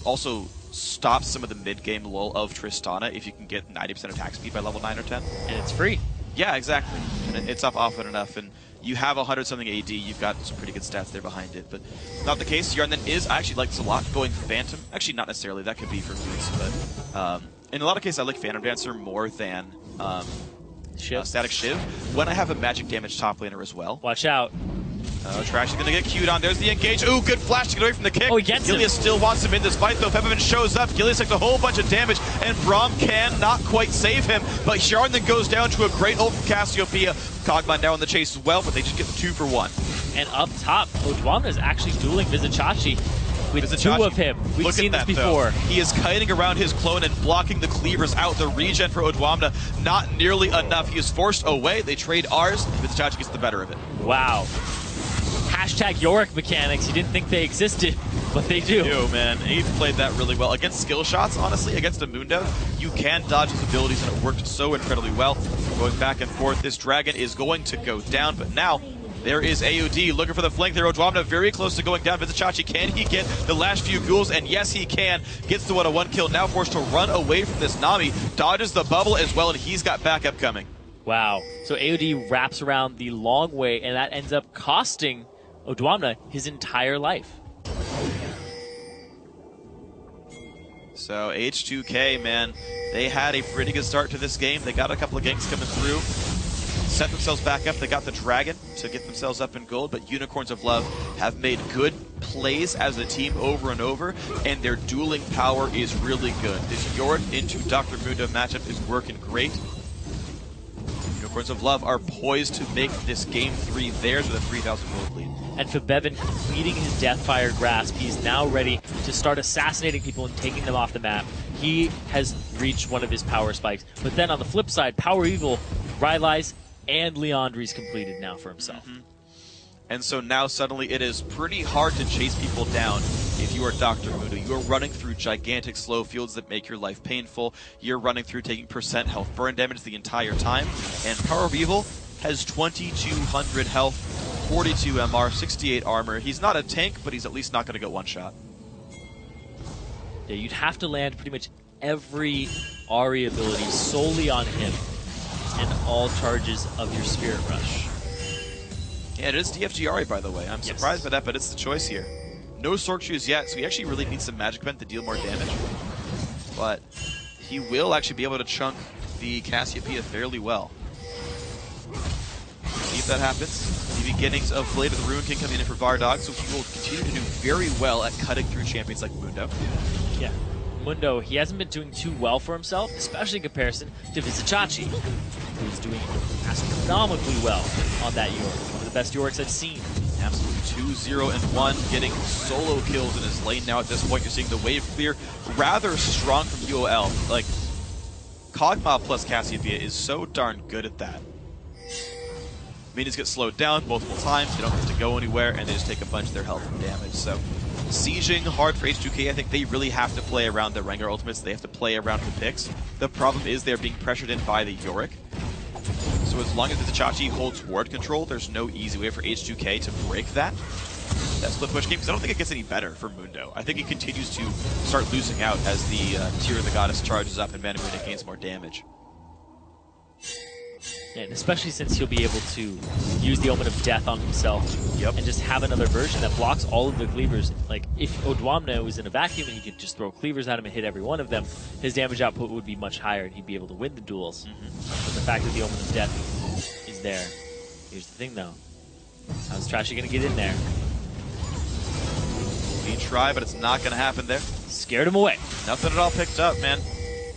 A: also stops some of the mid-game lull of Tristana if you can get 90% attack speed by level 9 or 10.
B: And it's free.
A: Yeah, exactly. And it's up often enough, and you have 100-something AD, you've got some pretty good stats there behind it, but not the case here. And then I actually like this a lot, going Phantom. Actually, not necessarily, that could be for Boots, but in a lot of cases I like Phantom Dancer more than Static Shiv when I have a magic damage top laner as well.
B: Watch out.
A: Oh, Trash is going to get queued on. There's the engage. Ooh, good flash to get away from the kick.
B: Oh, he gets him.
A: Gilius still wants him in this fight, though. Peppermint shows up. Gilius takes a whole bunch of damage, and Braum can not quite save him. But Sharn then goes down to a great ult from Cassiopeia. Kog'Maw now in the chase as well, but they just get the 2 for 1.
B: And up top, Odwamna is actually dueling Vizicachi with
A: Vizicachi,
B: 2 of him. We've seen this before.
A: Though. He is kiting around his clone and blocking the cleavers out. The regen for Odwamna, not nearly enough. He is forced away. They trade ours. Vizicachi gets the better of it.
B: Wow. Hashtag Yorick mechanics. You didn't think they existed, but they do.
A: Yo, man, Eve played that really well. Against skill shots, honestly, against a Mundo, you can dodge his abilities, and it worked so incredibly well. Going back and forth, this dragon is going to go down, but now there is AOD looking for the flank there. Odwamna very close to going down. Vizicachi, can he get the last few ghouls? And yes, he can. Gets the 1-on-1 kill, now forced to run away from this Nami. Dodges the bubble as well, and he's got backup coming.
B: Wow. So AOD wraps around the long way, and that ends up costing Odwamna his entire life.
A: So H2K, man, they had a pretty good start to this game. They got a couple of ganks coming through, set themselves back up. They got the dragon to get themselves up in gold, but Unicorns of Love have made good plays as a team over and over, and their dueling power is really good. This Yorick into Dr. Mundo matchup is working great. Unicorns of Love are poised to make this game 3 theirs with a 3,000 gold lead.
B: And for Bevan completing his Deathfire grasp, he's now ready to start assassinating people and taking them off the map. He has reached one of his power spikes. But then on the flip side, Power Evil, Rylai's, and Leandri's completed now for himself.
A: And so now suddenly it is pretty hard to chase people down if you are Dr. Mundo. You are running through gigantic slow fields that make your life painful. You're running through taking % health burn damage the entire time. And Power of Evil has 2,200 health, 42 MR, 68 armor. He's not a tank, but he's at least not going to get one shot.
B: Yeah, you'd have to land pretty much every Ahri ability solely on him and all charges of your Spirit Rush.
A: Yeah, it is DFG Ahri, by the way. I'm surprised by that, but it's the choice here. No Sork Shoes yet, so he actually really needs some Magic Vent to deal more damage. But he will actually be able to chunk the Cassiopeia fairly well. See if that happens. The beginnings of Blade of the Ruin King coming in for Vardog, so he will continue to do very well at cutting through champions like Mundo.
B: Yeah. Mundo, he hasn't been doing too well for himself, especially in comparison to Vizicachi, who's doing astronomically well on that Yorick. One of the best Yoricks I've seen.
A: Absolutely 2-0-1, getting solo kills in his lane now at this point. You're seeing the wave clear rather strong from UOL. Like, Kog'Maw plus Cassiopeia is so darn good at that. Minions get slowed down multiple times, they don't have to go anywhere, and they just take a bunch of their health and damage. So, sieging hard for H2K, I think they really have to play around the Rengar ultimates, they have to play around the picks. The problem is they're being pressured in by the Yorick. So as long as Vizicachi holds ward control, there's no easy way for H2K to break that. That split push game, because I don't think it gets any better for Mundo. I think he continues to start losing out as the Tear of the Goddess charges up and Manamuna gains more damage.
B: And especially since he'll be able to use the Omen of Death on himself and just have another version that blocks all of the cleavers. Like, if Odwamna was in a vacuum and he could just throw cleavers at him and hit every one of them, his damage output would be much higher and he'd be able to win the duels. But the fact that the Omen of Death is there, here's the thing though. How's Trashy going to get in there?
A: We try, but it's not going to happen there.
B: Scared him away.
A: Nothing at all picked up, man.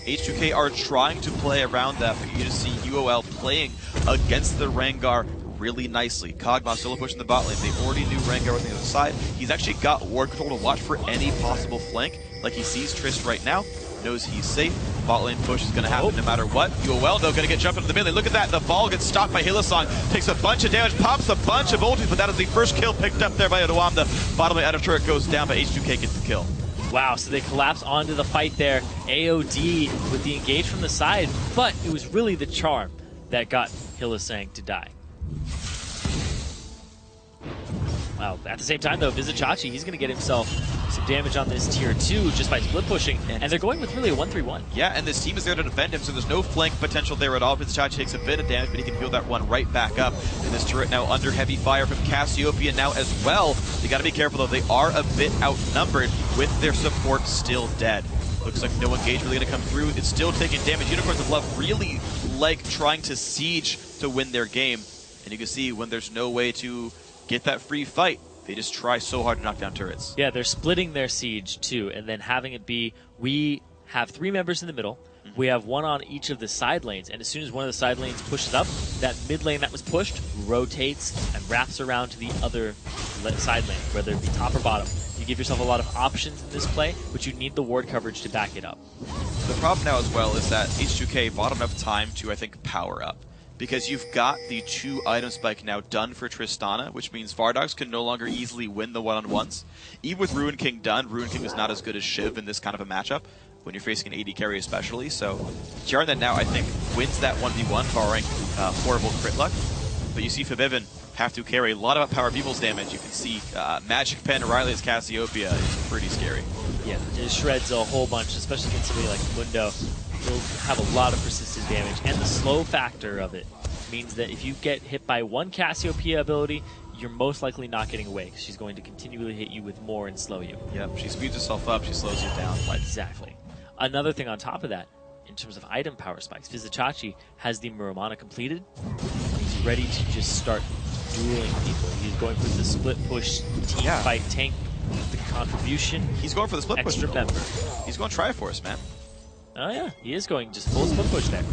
A: H2K are trying to play around that, but you just see UOL playing against the Rengar really nicely. Kog'Maw still pushing the bot lane. They already knew Rengar was on the other side. He's actually got ward control to watch for any possible flank. Like, he sees Trist right now, knows he's safe. Bot lane push is going to happen no matter what. UOL, though, going to get jumped into the mid lane. Look at that. The ball gets stopped by Hylissang. Takes a bunch of damage, pops a bunch of ultis, but that is the first kill picked up there by Odwamna. Bottom lane out of turret goes down, but H2K gets the kill.
B: Wow, so they collapse onto the fight there. AOD with the engage from the side, but it was really the charm that got Hylissang to die. Wow, at the same time though, Vizicachi, he's going to get himself some damage on this tier 2 just by split pushing, and they're going with really a 1-3-1.
A: Yeah, and this team is there to defend him, so there's no flank potential there at all. Vizicachi takes a bit of damage, but he can heal that one right back up. And this turret now under heavy fire from Cassiopeia now as well. You gotta be careful though, they are a bit outnumbered with their support still dead. Looks like no engage really gonna come through. It's still taking damage. Unicorns of Love really like trying to siege to win their game. And you can see when there's no way to get that free fight, they just try so hard to knock down turrets.
B: Yeah, they're splitting their siege too, and then having it be, we have 3 members in the middle, we have 1 on each of the side lanes, and as soon as one of the side lanes pushes up, that mid lane that was pushed rotates and wraps around to the other side lane, whether it be top or bottom. You give yourself a lot of options in this play, but you need the ward coverage to back it up.
A: The problem now as well is that H2K bought enough time to, I think, power up. Because you've got the 2 item spike now done for Tristana, which means Vardogs can no longer easily win the one-on-ones. Even with Ruin King done, Ruin King is not as good as Shiv in this kind of a matchup, when you're facing an AD carry especially. So Jarn now, I think, wins that 1v1, barring horrible crit luck. But you see Fabiven have to carry a lot of power people's damage. You can see Magic Pen Riley's Cassiopeia is pretty scary.
B: Yeah, it shreds a whole bunch, especially against somebody like Mundo. He'll have a lot of persistent damage, and the slow factor of it means that if you get hit by 1 Cassiopeia ability, you're most likely not getting away, because she's going to continually hit you with more and slow you.
A: Yep, she speeds herself up, she slows you down.
B: Exactly. Another thing on top of that, in terms of item power spikes, Vizicachi has the Muramana completed. He's ready to just start dueling people. He's going for the split push team fight tank, the contribution.
A: He's going for the split push.
B: Extra member.
A: He's going Triforce, man.
B: Oh yeah, he is going just full split push there.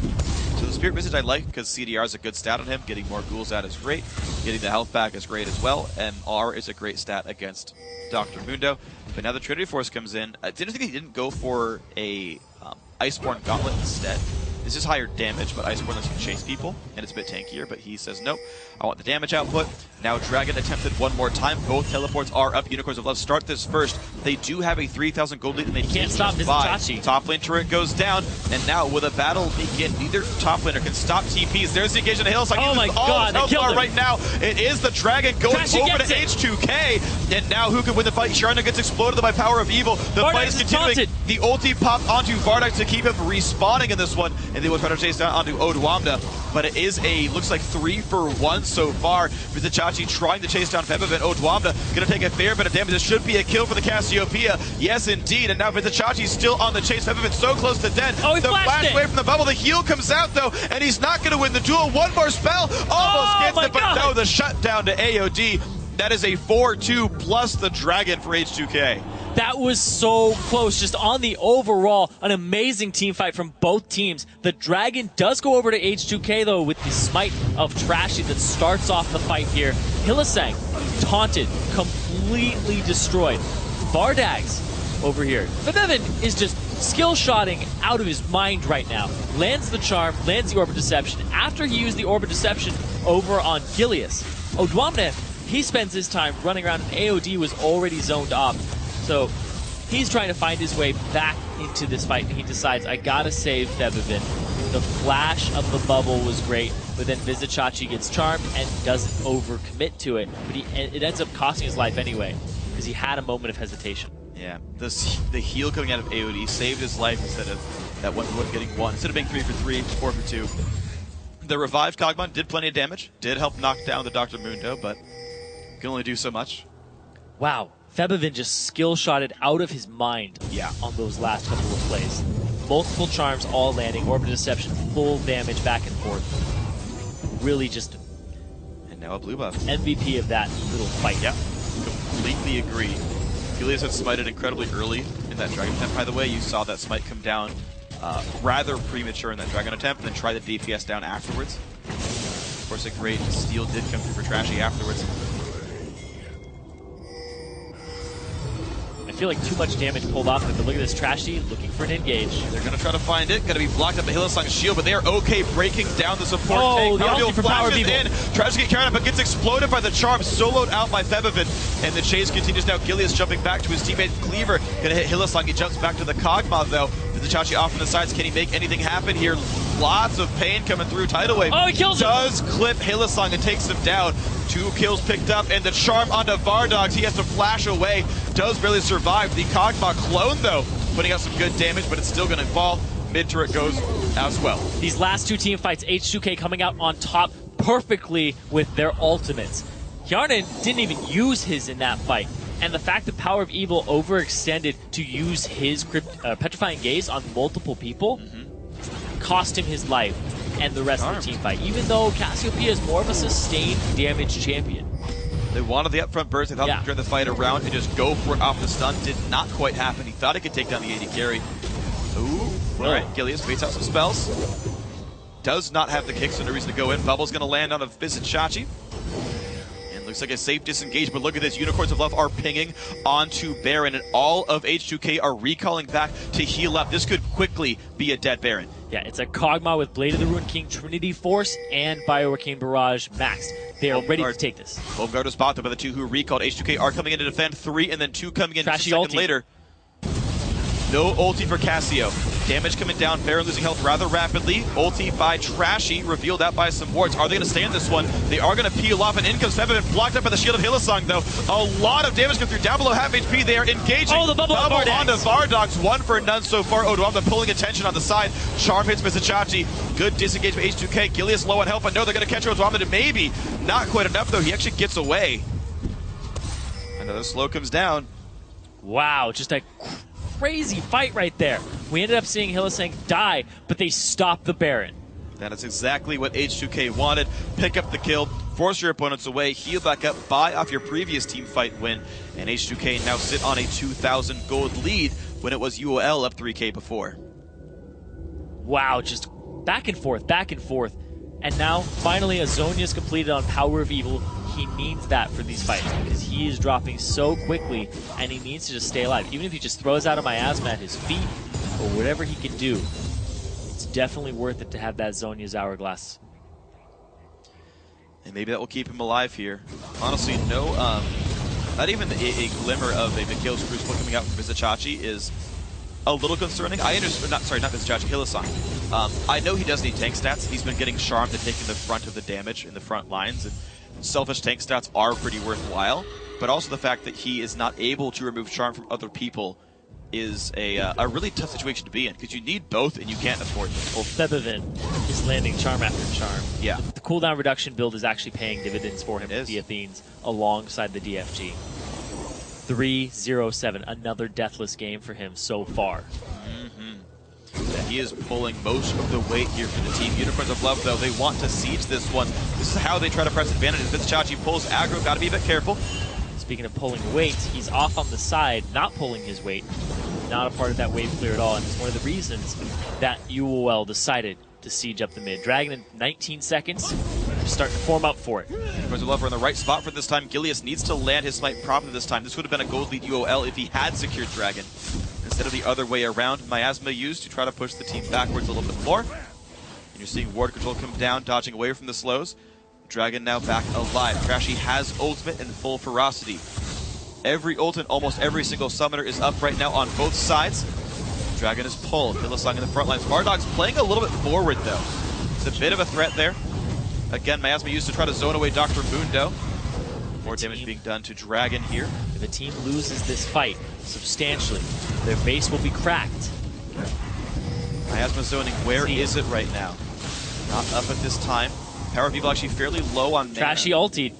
A: So the Spirit Visage I like because CDR is a good stat on him. Getting more ghouls out is great. Getting the health back is great as well. And R is a great stat against Dr. Mundo. But now the Trinity Force comes in. It's interesting he didn't go for a Iceborne Gauntlet instead. This is higher damage, but Iceborne lets you chase people, and it's a bit tankier, but he says, nope, I want the damage output. Now Dragon attempted one more time. Both teleports are up. Unicorns of Love start this first. They do have a 3,000 gold lead, and they
B: can't stop Vizicachi.
A: Top lane turret goes down, and now with a battle begin, neither top laner can stop TPs. There's the engagement of Hillside.
B: Oh my god, they killed him.
A: Right now, it is the Dragon going
B: Trashy
A: over to H2K, and now who can win the fight? Sharna gets exploded by power of evil. The fight is continuing.
B: Taunted.
A: The ulti popped onto Vardogs to keep him respawning in this one, and they will try to chase down onto Odwamda. But it is a, looks like 3-for-1 so far. Vizicachi trying to chase down Febiven. Odwamda going to take a fair bit of damage. This should be a kill for the Cassiopeia. Yes, indeed. And now Vizicachi's still on the chase. Febiven so close to dead.
B: Oh, he
A: the flash away from the bubble. The heal comes out, though, and he's not going to win the duel. One more spell. Almost gets it, but no, the shutdown to AOD. That is a 4-2 plus the Dragon for H2K.
B: That was so close. Just on the overall, an amazing team fight from both teams. The Dragon does go over to H2K, though, with the smite of Trashy that starts off the fight here. Hylissang, taunted, completely destroyed. Vardags over here. Febiven is just skill-shotting out of his mind right now. Lands the charm, lands the Orb of Deception. After he used the Orb of Deception over on Gilius, Odwamne, he spends his time running around, and AOD was already zoned up. So he's trying to find his way back into this fight, and he decides, I gotta save Febiven. The flash of the bubble was great, but then Vizicachi gets charmed and doesn't overcommit to it. But it ends up costing his life anyway, because he had a moment of hesitation.
A: Yeah, the heal coming out of AOD saved his life instead of that one getting 1. Instead of being 3-for-3, 4-for-2. The revived Kog'Maw did plenty of damage, did help knock down the Dr. Mundo, but can only do so much.
B: Wow. Febiven just skill-shotted out of his mind on those last couple of plays. Multiple charms all landing, Orb of Deception, full damage back and forth. Really just...
A: And now a blue buff.
B: MVP of that little fight.
A: Yeah, completely agree. Gilius had smited incredibly early in that Dragon attempt, by the way. You saw that smite come down rather premature in that Dragon attempt, and then try the DPS down afterwards. Of course, a great steal did come through for Trashy afterwards.
B: I feel like too much damage pulled off, but look at this Trashy looking for an engage.
A: They're going to try to find it. Going to be blocked up by Hylissang's shield, but they are okay breaking down the support tank.
B: The ulti for Power People.
A: Trashy get carried up, but gets exploded by the charm, soloed out by Febiven. And the chase continues now. Gilius jumping back to his teammate Cleaver. Going to hit Hylissang. He jumps back to the Kog'Maw, though. Vizicachi off on the sides. Can he make anything happen here? Lots of pain coming through. Tidal Wave
B: he kills him.
A: Does clip Hylissang and takes him down. 2 kills picked up, and the charm onto Vardogs. He has to flash away. Does barely survive. The Kog'Maw clone, though, putting out some good damage, but it's still going to fall. Mid-turret goes as well.
B: These last 2 team fights, H2K coming out on top perfectly with their ultimates. Hjarnan didn't even use his in that fight. And the fact that Power of Evil overextended to use his Petrifying Gaze on multiple people cost him his life and the rest of the team fight, even though Cassiopeia is more of a sustained damage champion.
A: They wanted the upfront burst. They thought they'd turn the fight around and just go for it off the stun. Did not quite happen. He thought he could take down the AD carry. Ooh. All right, Gilius waits out some spells. Does not have the kick, so no reason to go in. Bubble's going to land on a Vizicsacsi. Looks like a safe disengage, but look at this. Unicorns of Love are pinging onto Baron, and all of H2K are recalling back to heal up. This could quickly be a dead Baron.
B: Yeah, it's a Kog'Maw with Blade of the Ruined King, Trinity Force, and Bioarcane Barrage maxed. They are ready to take this.
A: Home guard is spotted by the 2 who recalled. H2K are coming in to defend 3, and then 2 coming in just a second later. No ulti for Cassio. Damage coming down, Baron losing health rather rapidly. Ulti by Trashy, revealed out by some wards. Are they going to stay in this one? They are going to peel off, and in comes Febiven, blocked up by the shield of Hylissang, though. A lot of damage coming through. Down below half HP, they are engaging.
B: Oh, the bubble
A: onto Vardogs. 1 for none so far. Odwamna pulling attention on the side. Charm hits Vizicsacsi. Good disengage by H2K. Gilius low on health, but no, they're going to catch Odwamna. Maybe not quite enough, though. He actually gets away. Another slow comes down.
B: Wow, just a crazy fight right there. We ended up seeing Hylissang die, but they stopped the Baron.
A: That is exactly what H2K wanted. Pick up the kill, force your opponents away, heal back up, buy off your previous team fight win, and H2K now sit on a 2,000 gold lead when it was UOL up 3K before.
B: Wow, just back and forth, back and forth. And now, finally, Azonia's completed on Power of Evil. He needs that for these fights because he is dropping so quickly and he needs to just stay alive. Even if he just throws out a miasma at his feet or whatever he can do, it's definitely worth it to have that Zonia's Hourglass.
A: And maybe that will keep him alive here. Honestly, no, not even a glimmer of a Mikhail's Crucible coming out from Vizicsacsi is a little concerning. I understand, not Vizicsacsi, Hylissang. I know he does need tank stats. He's been getting charmed and taking the brunt of the damage in the front lines, and selfish tank stats are pretty worthwhile, but also the fact that he is not able to remove charm from other people is a really tough situation to be in, because you need both and you can't afford them.
B: Well, Febiven is landing charm after charm.
A: Yeah.
B: The cooldown reduction build is actually paying dividends for him with the Athenes alongside the DFG. 3-0-7, another deathless game for him so far.
A: He is pulling most of the weight here for the team. Unicorns of Love, though, they want to siege this one. This is how they try to press advantage. Vizicsacsi pulls aggro, got to be a bit careful.
B: Speaking of pulling weight, he's off on the side, not pulling his weight. Not a part of that wave clear at all, and it's one of the reasons that UOL decided to siege up the mid. Dragon in 19 seconds, starting to form up for it.
A: Unicorns of Love are in the right spot for this time. Gilius needs to land his smite properly this time. This would have been a gold lead UOL if he had secured Dragon, instead of the other way around. Miasma used to try to push the team backwards a little bit more. And you're seeing ward control come down, dodging away from the slows. Dragon now back alive. Trashy has ultimate and full ferocity. Every ult and almost every single summoner is up right now on both sides. Dragon is pulled. Hylissang in the front lines. Vardogs playing a little bit forward, though. It's a bit of a threat there. Again, Miasma used to try to zone away Dr. Mundo. More damage being done to Dragon here.
B: If a team loses this fight substantially, their base will be cracked.
A: Miasma zoning, where is it right now? Not up at this time. Power of Evil actually fairly low on mana.
B: Trashy ultied.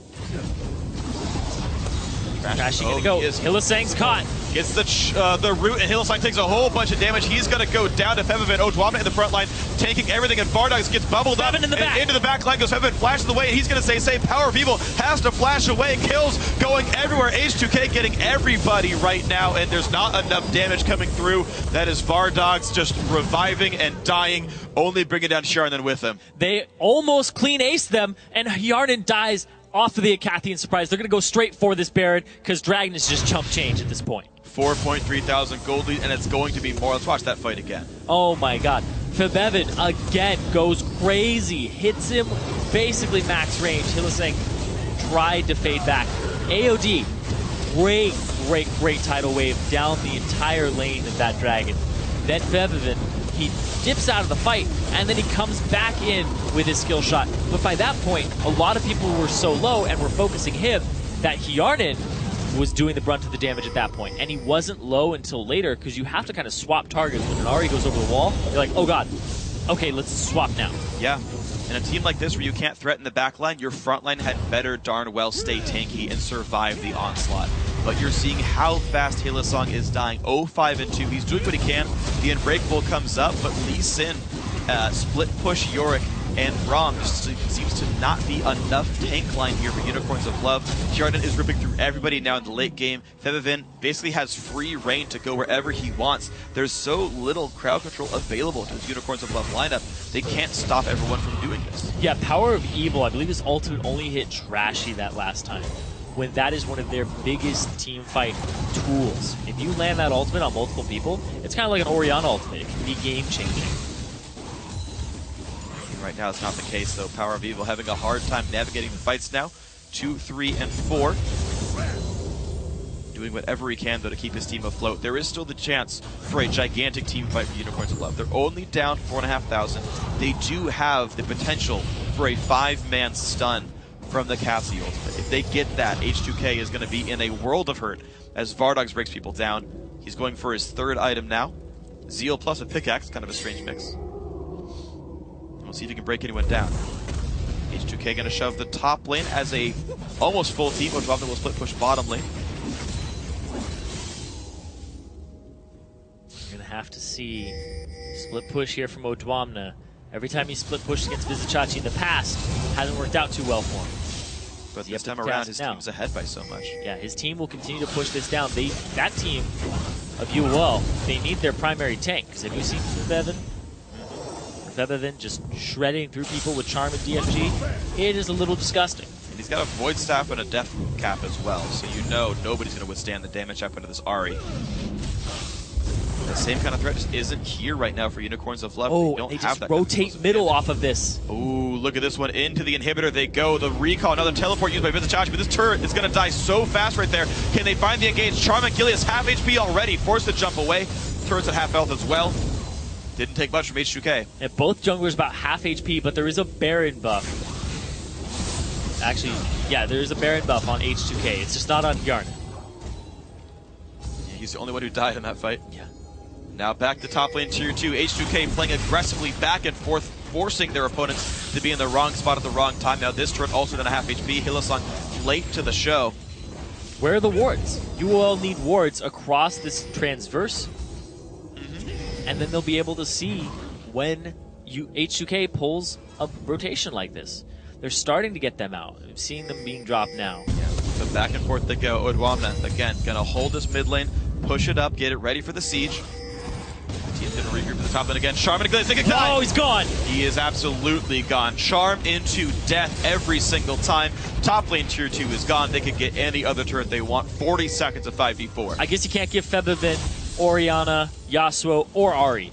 B: Trashy gonna go. Hylissang's caught.
A: Gets the root, and Hylissang takes a whole bunch of damage. He's going to go down to Febiven. Odwamna in the front line, taking everything, and Vardogs gets bubbled up.
B: In the back.
A: Into the back line goes Febiven, flashes away, and he's going to say, same Power of Evil has to flash away. Kills going everywhere. H2K getting everybody right now, and there's not enough damage coming through. That is Vardogs just reviving and dying, only bringing down Hjarnan with him.
B: They almost clean ace them, and Hjarnan dies off of the Acathian surprise. They're going to go straight for this Baron, because Dragon is just chump change at this point.
A: 4.3 thousand gold lead, and it's going to be more. Let's watch that fight again.
B: Oh my god. Febiven again goes crazy. Hits him basically max range. Hylissang tried to fade back. AOD, great tidal wave down the entire lane of that Dragon. Then Febiven He dips out of the fight, and then he comes back in with his skill shot. But by that point, a lot of people were so low and were focusing him that Hjarnan was doing the brunt of the damage at that point. And he wasn't low until later, because you have to kind of swap targets. When an Ahri goes over the wall, you're like, oh god, okay, let's swap now.
A: Yeah. In a team like this where you can't threaten the backline, your front line had better darn well stay tanky and survive the onslaught. But you're seeing how fast Hylissang is dying. 0-5 and 2. He's doing what he can. The Unbreakable comes up, but Lee Sin, split push Yorick, and Rom just seems to not be enough tank line here for Unicorns of Love. Hjarnan is ripping through everybody now in the late game. Febevin basically has free reign to go wherever he wants. There's so little crowd control available to his Unicorns of Love lineup. They can't stop everyone from doing this.
B: Yeah, Power of Evil, I believe his ultimate only hit Trashy that last time, when that is one of their biggest team fight tools. If you land that ultimate on multiple people, it's kind of like an Orianna ultimate. It can be game-changing.
A: Right now it's not the case, though. Power of Evil having a hard time navigating the fights now. 2, 3, and 4. Doing whatever he can, though, to keep his team afloat. There is still the chance for a gigantic team fight for Unicorns of Love. They're only down 4,500. They do have the potential for a 5-man stun from the Cassie ultimate. If they get that, H2K is going to be in a world of hurt as Vardogs breaks people down. He's going for his 3rd item now. Zeal plus a pickaxe, kind of a strange mix. We'll see if he can break anyone down. H2K going to shove the top lane as a almost full team. Odwamna will split push bottom lane.
B: We're going to have to see split push here from Odwamna. Every time he split pushed against Vizicsacsi in the past, hasn't worked out too well for him.
A: But this time around, his team's ahead by so much.
B: Yeah, his team will continue to push this down. That team of UOL, they need their primary tank. Because have you seen Febevin just shredding through people with Charm and DFG? It is a little disgusting.
A: And he's got a Void Staff and a Death Cap as well, so you know nobody's going to withstand the damage up into this Ahri. The same kind of threat just isn't here right now for Unicorns of Love.
B: Oh, they just rotate middle off of this.
A: Oh, look at this one. Into the inhibitor they go. The recall, another teleport used by Vizicsacsi, but this turret is going to die so fast right there. Can they find the engage? Charm and Gilius half HP already, forced to jump away. Turret's at half health as well. Didn't take much from H2K.
B: And both junglers about half HP, but there is a Baron buff. Actually, yeah, there is a Baron buff on H2K. It's just not on Hjarnan.
A: Yeah, he's the only one who died in that fight.
B: Yeah.
A: Now back to top lane tier 2. H2K playing aggressively back and forth, forcing their opponents to be in the wrong spot at the wrong time. Now this turret also down a half HP. Hylissang late to the show.
B: Where are the wards? UOL need wards across this transverse. And then they'll be able to see when H2K pulls a rotation like this. They're starting to get them out. I'm seeing them being dropped now.
A: Yeah. So back and forth they go. Odwamna, again, going to hold this mid lane, push it up, get it ready for the siege. Team's going to regroup to the top lane again. Charm and Gilius,
B: oh, he's gone!
A: He is absolutely gone. Charm into death every single time. Top lane tier 2 is gone. They could get any other turret they want. 40 seconds of 5v4.
B: I guess you can't give Febevin, Orianna, Yasuo, or Ahri,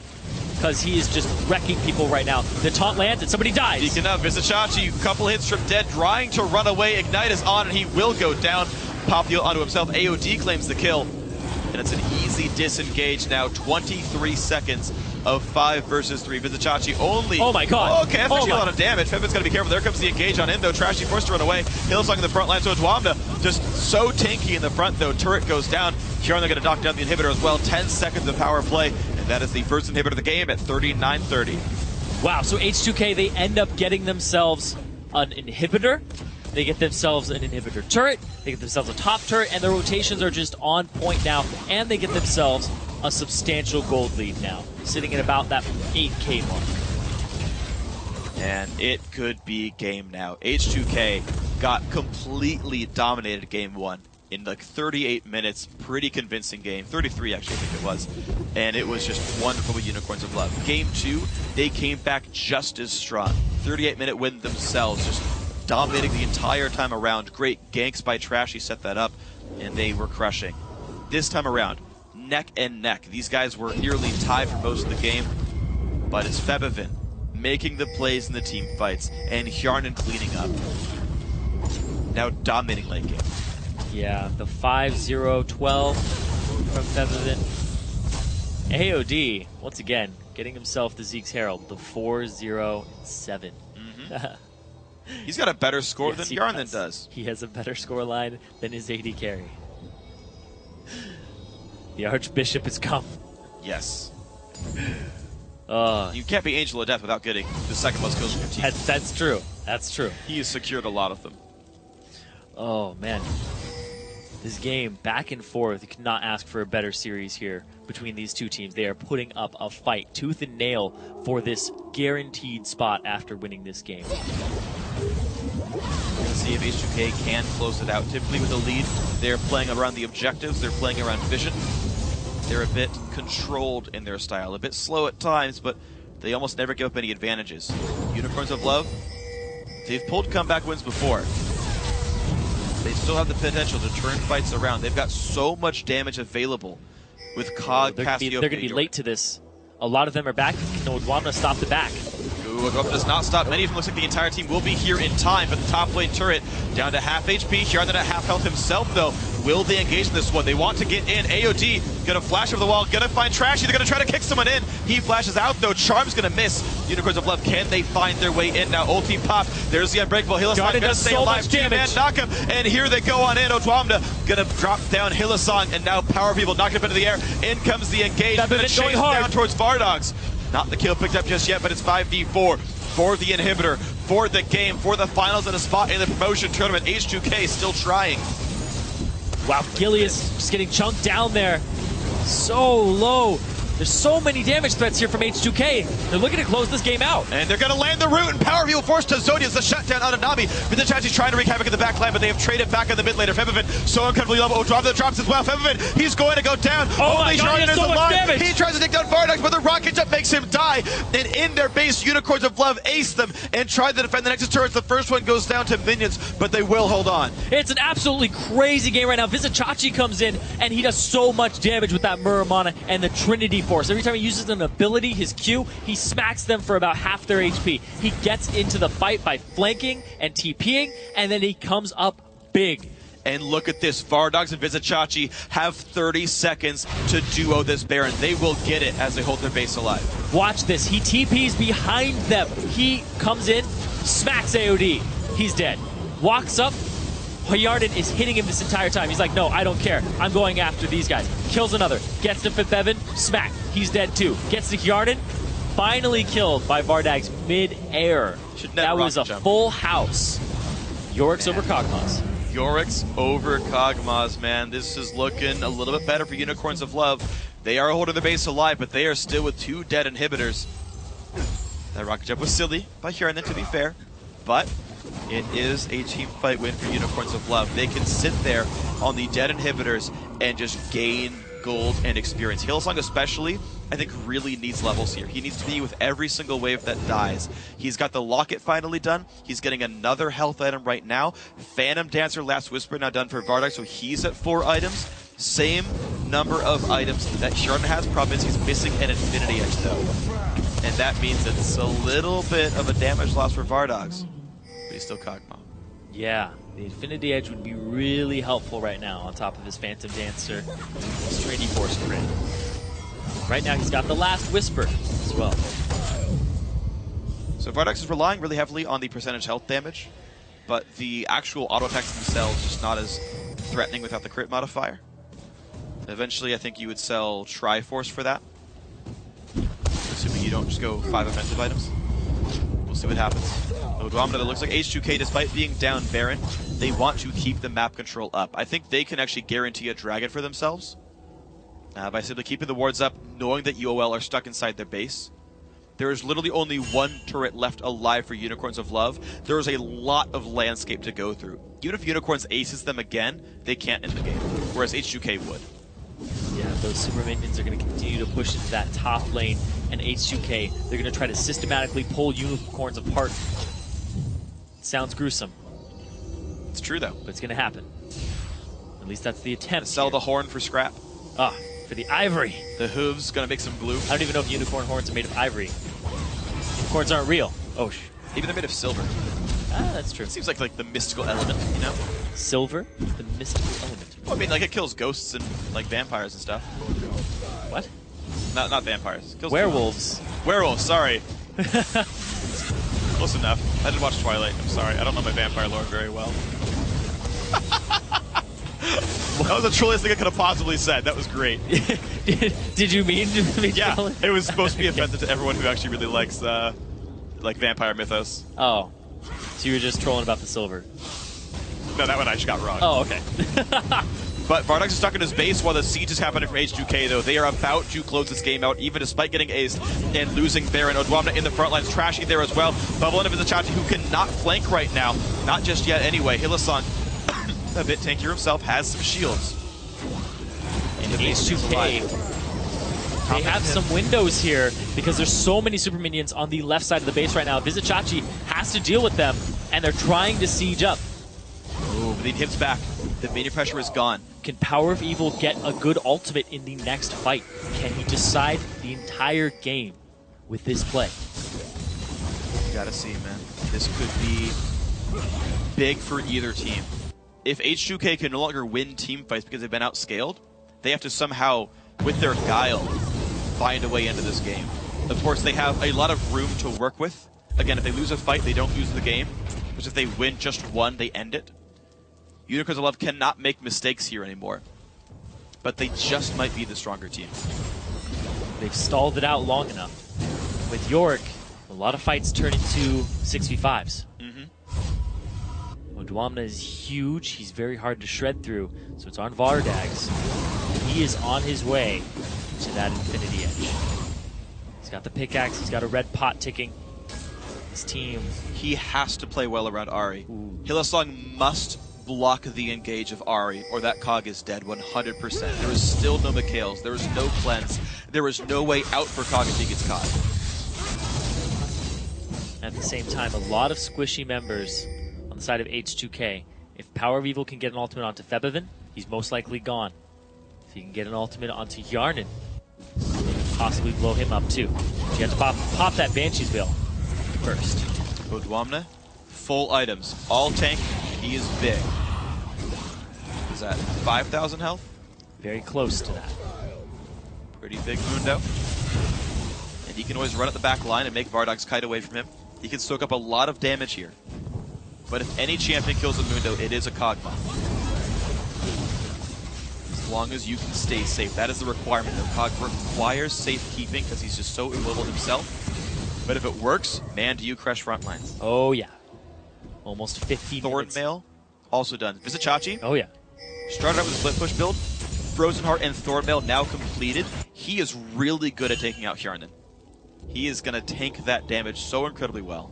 B: because he is just wrecking people right now. The taunt lands and somebody dies.
A: Deacon up, Vizicsacsi, couple hits from dead, trying to run away. Ignite is on, and he will go down. Pop the ult onto himself. AOD claims the kill, and it's an easy disengage now. 23 seconds of 5 versus 3. Vizicsacsi only.
B: Oh my god.
A: Okay, that's actually a lot of damage. Fevin's got to be careful. There comes the engage on in, though. Trashy forced to run away. Hylissang in the front line, so Odwamna just so tanky in the front, though. Turret goes down. Hjarnan going to knock down the inhibitor as well. 10 seconds of power play, and that is the first inhibitor of the game at 39:30.
B: Wow, so H2K, they end up getting themselves an inhibitor. They get themselves an inhibitor turret. They get themselves a top turret, and their rotations are just on point now. And they get themselves a substantial gold lead now, sitting at about that 8K mark.
A: And it could be game now. H2K got completely dominated game 1. In like 38 minutes, pretty convincing game. 33 actually, I think it was. And it was just wonderful with Unicorns of Love. Game 2, they came back just as strong. 38-minute win themselves, just dominating the entire time around. Great ganks by Trashy set that up, and they were crushing. This time around, neck and neck. These guys were nearly tied for most of the game, but it's Febevin making the plays in the team fights, and Hjarnan cleaning up. Now dominating late game.
B: Yeah, the 5-0-12 from Febevin. AOD, once again, getting himself the Zeke's Herald, the 4-0-7.
A: He's got a better score
B: Yes,
A: than
B: he
A: Yarnan does.
B: He has a better score line than his AD carry. The Archbishop has come.
A: Yes.
B: Uh,
A: You can't be Angel of Death without getting the second most kills from your team.
B: that's true. That's true.
A: He has secured a lot of them.
B: Oh, man. This game, back and forth, you cannot ask for a better series here between these two teams. They are putting up a fight, tooth and nail, for this guaranteed spot after winning this game.
A: We're going to see if H2K can close it out. Typically with a lead, they're playing around the objectives, they're playing around vision. They're a bit controlled in their style, a bit slow at times, but they almost never give up any advantages. Unicorns of Love, they've pulled comeback wins before. They still have the potential to turn fights around. They've got so much damage available with Cog, Cassiopeia.
B: They're going to be late to this. A lot of them are back. No, Odwamna stop the back.
A: Ooh, Odwamna does not stop. Many of them looks like the entire team will be here in time, but the top lane turret down to half HP. Yarnan at half health himself, though. Will they engage in this one? They want to get in. AOD gonna flash over the wall, gonna find Trashy. They're gonna try to kick someone in. He flashes out, though. Charm's gonna miss. Unicorns of Love, can they find their way in now? Ulti pop. There's the Unbreakable. Hylissang gonna stay alive. Two-man knock him, and here they go on in. Odwamna gonna drop down Hylissang, and now Power People knocking up into the air. In comes the engage. Gonna chase down towards Vardogs. Not the kill picked up just yet, but it's 5v4 for the inhibitor, for the game, for the finals, and a spot in the promotion tournament. H2K still trying.
B: Wow, Gilius just getting chunked down there. So low. There's so many damage threats here from H2K. They're looking to close this game out.
A: And they're going to land the root, and Power View forced to Zodia's the shutdown on Anami. Vizichachi's trying to wreak havoc in the back line, but they have traded back in the mid laner. Femivin so uncomfortably low. Odwamna drops as well. Femivin, he's going to go down.
B: Oh
A: Only Yarnan is alive. He tries to take down Vardogs, but the rocket jump makes him die. And in their base, Unicorns of Love ace them and try to defend the Nexus turrets. The first one goes down to minions, but they will hold on.
B: It's an absolutely crazy game right now. Vizichachi comes in, and he does so much damage with that Muramana and the Trinity Force. Every time he uses an ability, his Q, he smacks them for about half their HP. He gets into the fight by flanking and TPing, and then he comes up big.
A: And look at this, Vardogs and Vizichachi have 30 seconds to duo this Baron. They will get it as they hold their base alive.
B: Watch this, he TPs behind them. He comes in, smacks AOD. He's dead. Walks up, Yarnan is hitting him this entire time. He's like, no, I don't care. I'm going after these guys. Kills another. Gets to Fifth Evan. Smack. He's dead too. Gets to Yarnan. Finally killed by Vardogs mid-air. That was a full house. Yorick's over Kog'Maw.
A: Yorick's over Kog'Maw, man. This is looking a little bit better for Unicorns of Love. They are holding the base alive, but they are still with 2 dead inhibitors. That rocket jump was silly by Yarnan, to be fair, but it is a team fight win for Unicorns of Love. They can sit there on the dead inhibitors and just gain gold and experience. Hylissang especially, I think, really needs levels here. He needs to be with every single wave that dies. He's got the Locket finally done. He's getting another health item right now. Phantom Dancer, Last Whisper now done for Vardogs, so he's at 4 items. Same number of items that Yarnan has. Problem is he's missing an Infinity Edge, though. And that means it's a little bit of a damage loss for Vardogs. But he's still Kog'Maw.
B: Yeah, the Infinity Edge would be really helpful right now on top of his Phantom Dancer, his Trinity Force crit. Right now he's got the Last Whisper as well.
A: So Vardogs is relying really heavily on the percentage health damage, but the actual auto attacks themselves just not as threatening without the crit modifier. Eventually I think you would sell Triforce for that, assuming you don't just go 5 offensive items. We'll see what happens. Odwamna, it looks like H2K, despite being down Baron, they want to keep the map control up. I think they can actually guarantee a dragon for themselves by simply keeping the wards up, knowing that UOL are stuck inside their base. There is literally only 1 turret left alive for Unicorns of Love. There is a lot of landscape to go through. Even if Unicorns aces them again, they can't end the game, whereas H2K would.
B: Yeah, those super minions are going to continue to push into that top lane, and H2K, they're going to try to systematically pull Unicorns apart. Sounds gruesome.
A: It's true, though.
B: But it's going to happen. At least that's the attempt.
A: Sell the horn for scrap.
B: Ah, for the ivory.
A: The hooves going to make some glue.
B: I don't even know if unicorn horns are made of ivory. Unicorns aren't real. Oh,
A: maybe they're made of silver.
B: Ah, that's true.
A: It seems like the mystical element, you know?
B: Silver? The mystical element.
A: Well, I mean, like, it kills ghosts and, like, vampires and stuff.
B: What?
A: Not vampires. Kills
B: Werewolves.
A: Werewolves, sorry. Close enough. I didn't watch Twilight. I'm sorry. I don't know my vampire lore very well. That was the trolliest thing I could have possibly said. That was great.
B: Did you mean to be
A: Yeah,
B: trolling?
A: it was supposed to be offensive to everyone who actually really likes like vampire mythos.
B: Oh. So you were just trolling about the silver.
A: No, that one I just got wrong.
B: Oh, okay.
A: But Vardox is stuck in his base while the siege is happening for H2K, though. They are about to close this game out, even despite getting aced and losing Baron. Odwamna in the front lines, trashing there as well. Bubble into Vizichachi, who cannot flank right now. Not just yet anyway. Hylissang, a bit tankier himself, has some shields.
B: And H2K, they have some windows here because there's so many super minions on the left side of the base right now. Vizichachi has to deal with them, and they're trying to siege up.
A: Ooh, but he hits back. The minion pressure is gone.
B: Can Power of Evil get a good ultimate in the next fight? Can he decide the entire game with this play?
A: You gotta see, man. This could be big for either team. If H2K can no longer win team fights because they've been outscaled, they have to somehow, with their guile, find a way into this game. Of course, they have a lot of room to work with. Again, if they lose a fight, they don't lose the game. Because if they win just one, they end it. Unicorns of Love cannot make mistakes here anymore. But they just might be the stronger team.
B: They've stalled it out long enough. With Yorick, a lot of fights turn into 6v5s. Odwamna is huge. He's very hard to shred through. So it's on Vardags. He is on his way to that Infinity Edge. He's got the pickaxe. He's got a red pot ticking. His team.
A: He has to play well around Ahri. Hylissang must block the engage of Ahri, or that cog is dead 100%. There is still no Mikhails. There is no cleanse. There is no way out for cog if he gets caught.
B: At the same time, a lot of squishy members on the side of H2K. If Power of Evil can get an ultimate onto Febiven, he's most likely gone. If he can get an ultimate onto Yarnan, maybe possibly blow him up too. But you have to pop that Banshee's Veil first.
A: Odwamna, full items, all tank. He is big. Is that 5,000 health?
B: Very close to that.
A: Pretty big Mundo. And he can always run at the back line and make Vardox kite away from him. He can soak up a lot of damage here. But if any champion kills a Mundo, it is a Kog'Maw. As long as you can stay safe. That is the requirement. The Cog requires safekeeping because he's just so immobile himself. But if it works, man, do you crush front lines.
B: Oh, yeah. Almost 50 minutes.
A: Thornmail, also done. Vizichachi,
B: Oh, yeah.
A: started out with a split push build. Frozen Heart and Thornmail now completed. He is really good at taking out Hjarnan. He is going to tank that damage so incredibly well.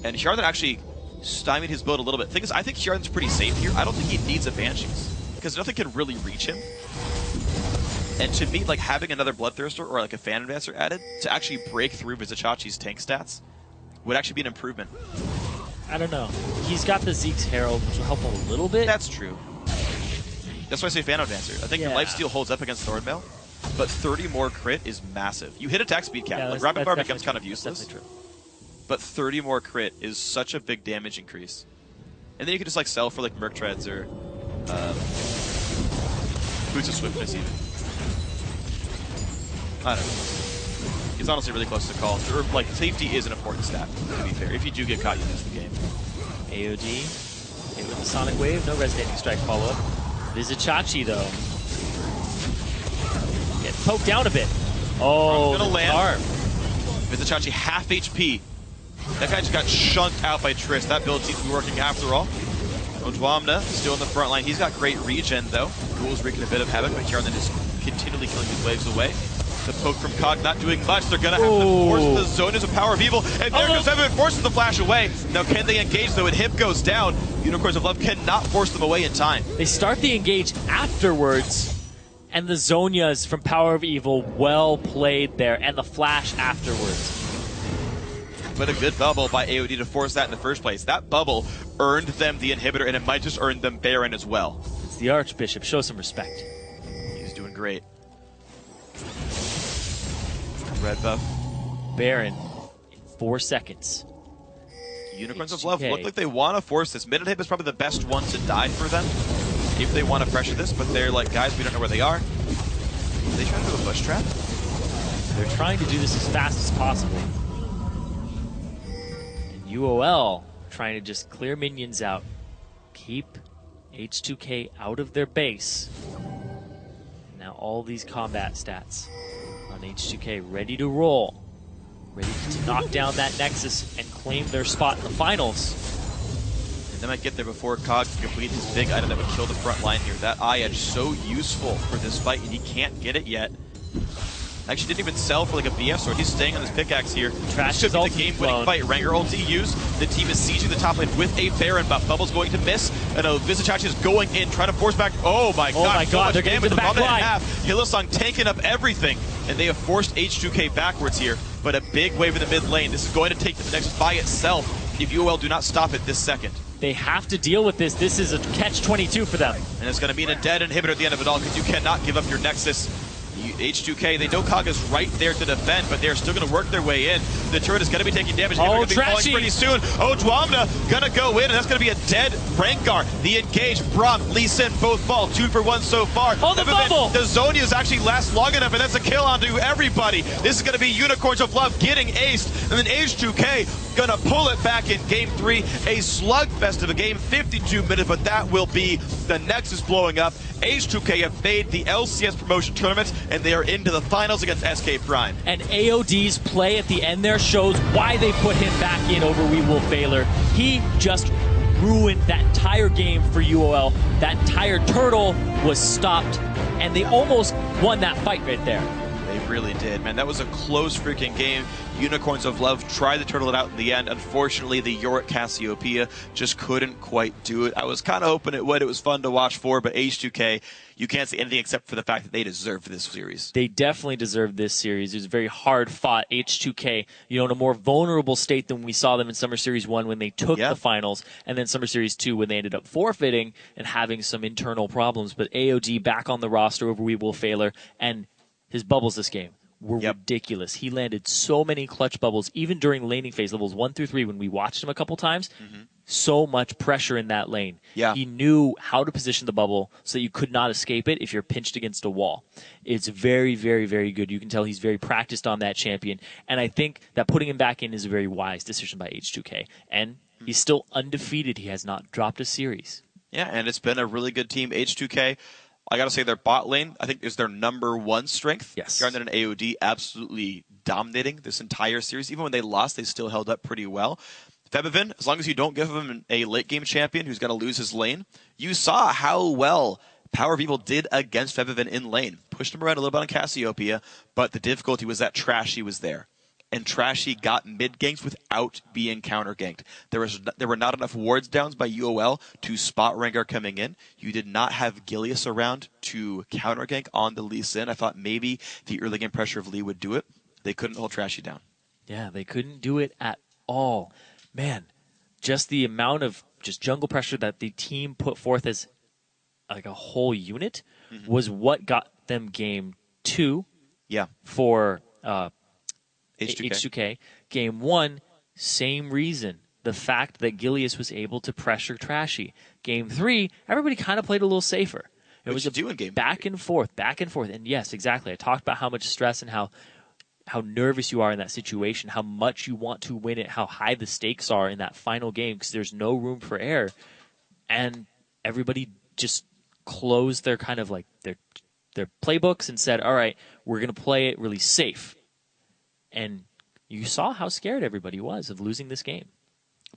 A: And Hjarnan actually stymied his build a little bit. Thing is, I think Hjarnan's pretty safe here. I don't think he needs a Banshees, because nothing can really reach him. And to me, like having another Bloodthirster or like a Fan Advancer added to actually break through Vizichachi's tank stats would actually be an improvement.
B: I don't know. He's got the Zeke's Herald, which will help a little bit.
A: That's true. That's why I say Fan Advancer. I think your lifesteal holds up against Thornmail, but 30 more crit is massive. You hit attack speed cap. Like Rapid Fire becomes kind of useless.
B: That's definitely true.
A: But 30 more crit is such a big damage increase. And then you can just like sell for like Merc Treads or Boots of Swiftness even. I don't know. It's honestly really close to call. Or, like, safety is an important stat, to be fair. If you do get caught, you lose the game.
B: AOD, hit with the Sonic Wave, no Resonating Strike follow-up. Vizichachi, though. Get poked down a bit. Oh,
A: gonna
B: the
A: land.
B: arm.
A: Vizichachi, half HP. That guy just got chunked out by Triss. That build seems to be working after all. Odwamna still in the front line. He's got great regen, though. Ghoul's wreaking a bit of havoc, but Hjarnan is continually killing these waves away. The poke from Cog not doing much. They're going to have to force the zone as a Power of Evil. And there goes Evan, forces the flash away. Now can they engage though? And Hip goes down. Unicorns of Love cannot force them away in time.
B: They start the engage afterwards. And the Zonias from Power of Evil, well played there. And the flash afterwards.
A: But a good bubble by AOD to force that in the first place. That bubble earned them the inhibitor, and it might just earn them Baron as well.
B: It's the Archbishop. Show some respect.
A: He's doing great. Red buff.
B: Baron in 4 seconds.
A: Unicorns
B: H2K.
A: of Love look like they want to force this. Minute Hip is probably the best one to die for them if they want to pressure this, but they're like, guys, we don't know where they are. Are they trying to do a bush trap?
B: They're trying to do this as fast as possible. And UOL trying to just clear minions out. Keep H2K out of their base. Now all these combat stats on H2K ready to roll. Ready to knock down that Nexus and claim their spot in the finals.
A: And they might get there before Cog can complete his big item that would kill the front line here. That eye edge so useful for this fight, and he can't get it yet. Actually didn't even sell for like a BF sword. He's staying on his pickaxe here.
B: Trash
A: This could be the game-winning fight. Ranger ulti used. The team is sieging the top lane with a Baron buff. Bubble's going to miss. And Visachach is going in, trying to force back. Oh my god, so much
B: they're getting
A: damage.
B: to the back line.
A: Hylissang tanking up everything. And they have forced H2K backwards here. But a big wave in the mid lane. This is going to take the Nexus by itself if UOL do not stop it this second.
B: They have to deal with this. This is a catch-22 for them.
A: And it's going to be a dead inhibitor at the end of it all because you cannot give up your Nexus. H2K, they know Kag is right there to defend, but they're still going to work their way in. The turret is going to be taking damage. They're going to be falling pretty soon. Dwamna going to go in, and that's going to be a dead Rengar. The engage, Braum, Lee Sin both fall. 2 for 1 so far.
B: Oh, the bubble!
A: The Zonias actually last long enough, and that's a kill onto everybody. This is going to be Unicorns of Love getting aced, and then H2K going to pull it back in Game 3. A slugfest of a game, 52 minutes, but that will be the Nexus blowing up. H2K have made the LCS promotion tournament, and they are into the finals against SK Prime.
B: And AOD's play at the end there shows why they put him back in over We Will Failer. He just ruined that entire game for UOL. That entire turtle was stopped, and they almost won that fight right there.
A: They really did, man. That was a close freaking game. Unicorns of Love tried to turtle it out in the end. Unfortunately, the Yorick Cassiopeia just couldn't quite do it. I was kind of hoping it would. It was fun to watch for, but H2K, you can't say anything except for the fact that they deserved this series.
B: They definitely deserved this series. It was very hard fought. H2K, in a more vulnerable state than we saw them in Summer Series 1 when they took the finals, and then Summer Series 2 when they ended up forfeiting and having some internal problems. But AOD back on the roster over We Will Failer, and his bubbles this game were ridiculous. He landed so many clutch bubbles, even during laning phase, levels 1 through 3, when we watched him a couple times. So much pressure in that lane. He knew how to position the bubble so that you could not escape it if you're pinched against a wall. It's very, very, very good. You can tell he's very practiced on that champion. And I think that putting him back in is a very wise decision by H2K. And he's still undefeated. He has not dropped a series.
A: Yeah, and it's been a really good team. H2K, I got to say their bot lane, I think, is their #1 strength.
B: Yes.
A: Garnet and AOD absolutely dominating this entire series. Even when they lost, they still held up pretty well. Febivin, as long as you don't give him a late-game champion who's going to lose his lane, you saw how well Power of Evil did against Febivin in lane. Pushed him around a little bit on Cassiopeia, but the difficulty was that Trashy was there. And Trashy got mid-ganks without being counter-ganked. There were not enough wards downs by UOL to spot Rengar coming in. You did not have Gilius around to counter-gank on the Lee Sin. I thought maybe the early game pressure of Lee would do it. They couldn't hold Trashy down.
B: Yeah, they couldn't do it at all. Man, just the amount of just jungle pressure that the team put forth as like a whole unit was what got them game 2 for H2K. Game 1, same reason. The fact that Gilius was able to pressure Trashy. Game 3, everybody kind of played a little safer. It was a back and forth. And yes, exactly. I talked about how much stress and how nervous you are in that situation, how much you want to win it, how high the stakes are in that final game because there's no room for error. And everybody just closed their kind of like their playbooks and said, all right, we're going to play it really safe. And you saw how scared everybody was of losing this game.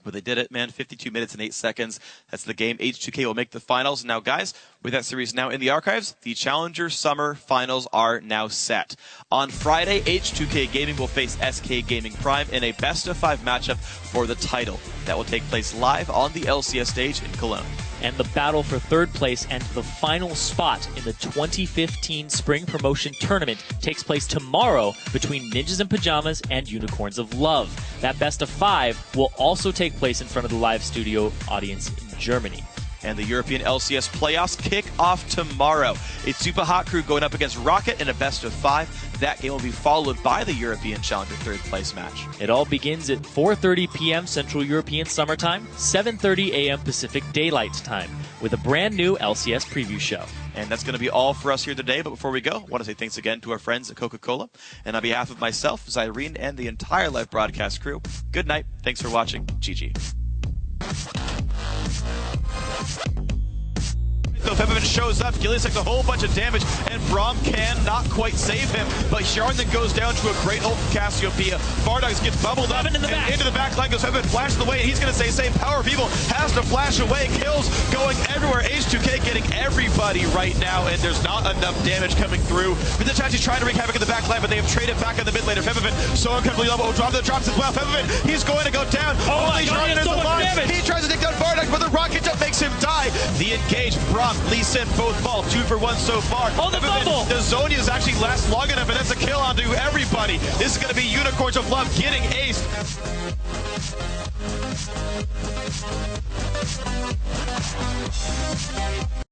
A: But they did it, man. 52 minutes and 8 seconds. That's the game. H2K will make the finals. Now, guys, with that series now in the archives, the Challenger Summer Finals are now set. On Friday, H2K Gaming will face SK Gaming Prime in a best-of-5 matchup for the title. That will take place live on the LCS stage in Cologne.
B: And the battle for third place and the final spot in the 2015 Spring Promotion Tournament takes place tomorrow between Ninjas in Pajamas and Unicorns of Love. That best of 5 will also take place in front of the live studio audience in Germany.
A: And the European LCS playoffs kick off tomorrow. It's Super Hot Crew going up against Rocket in a best of 5. That game will be followed by the European Challenger third place match.
B: It all begins at 4:30 p.m. Central European Summer Time, 7:30 a.m. Pacific Daylight Time. with a brand new LCS preview show.
A: And that's going to be all for us here today. But before we go, I want to say thanks again to our friends at Coca-Cola. And on behalf of myself, Zyrene, and the entire live broadcast crew, good night. Thanks for watching. GG. So Febiven shows up, Gillies takes a whole bunch of damage, and Braum can not quite save him, but Sharon then goes down to a great ult from Cassiopeia. Bardogs gets bubbled up,
B: in the back.
A: into the back line goes Febiven, flashes away, and he's going to say same power of evil, has to flash away, kills going everywhere. H2K getting everybody right now, and there's not enough damage coming through. But the Tachi's trying to wreak havoc in the back line, but they have traded back in the mid laner. Febiven so incredibly low, drops as well. Febiven, he's going to go down.
B: Oh my God, he has so much damage.
A: He tries to take down Bardogs, but the rocket jump makes him die. The engage, Braum, Lee Sin, both fall. 2 for 1 so far.
B: Oh, the bubble!
A: The Zonia's actually lasts long enough, and that's a kill onto everybody. This is going to be Unicorns of Love getting aced.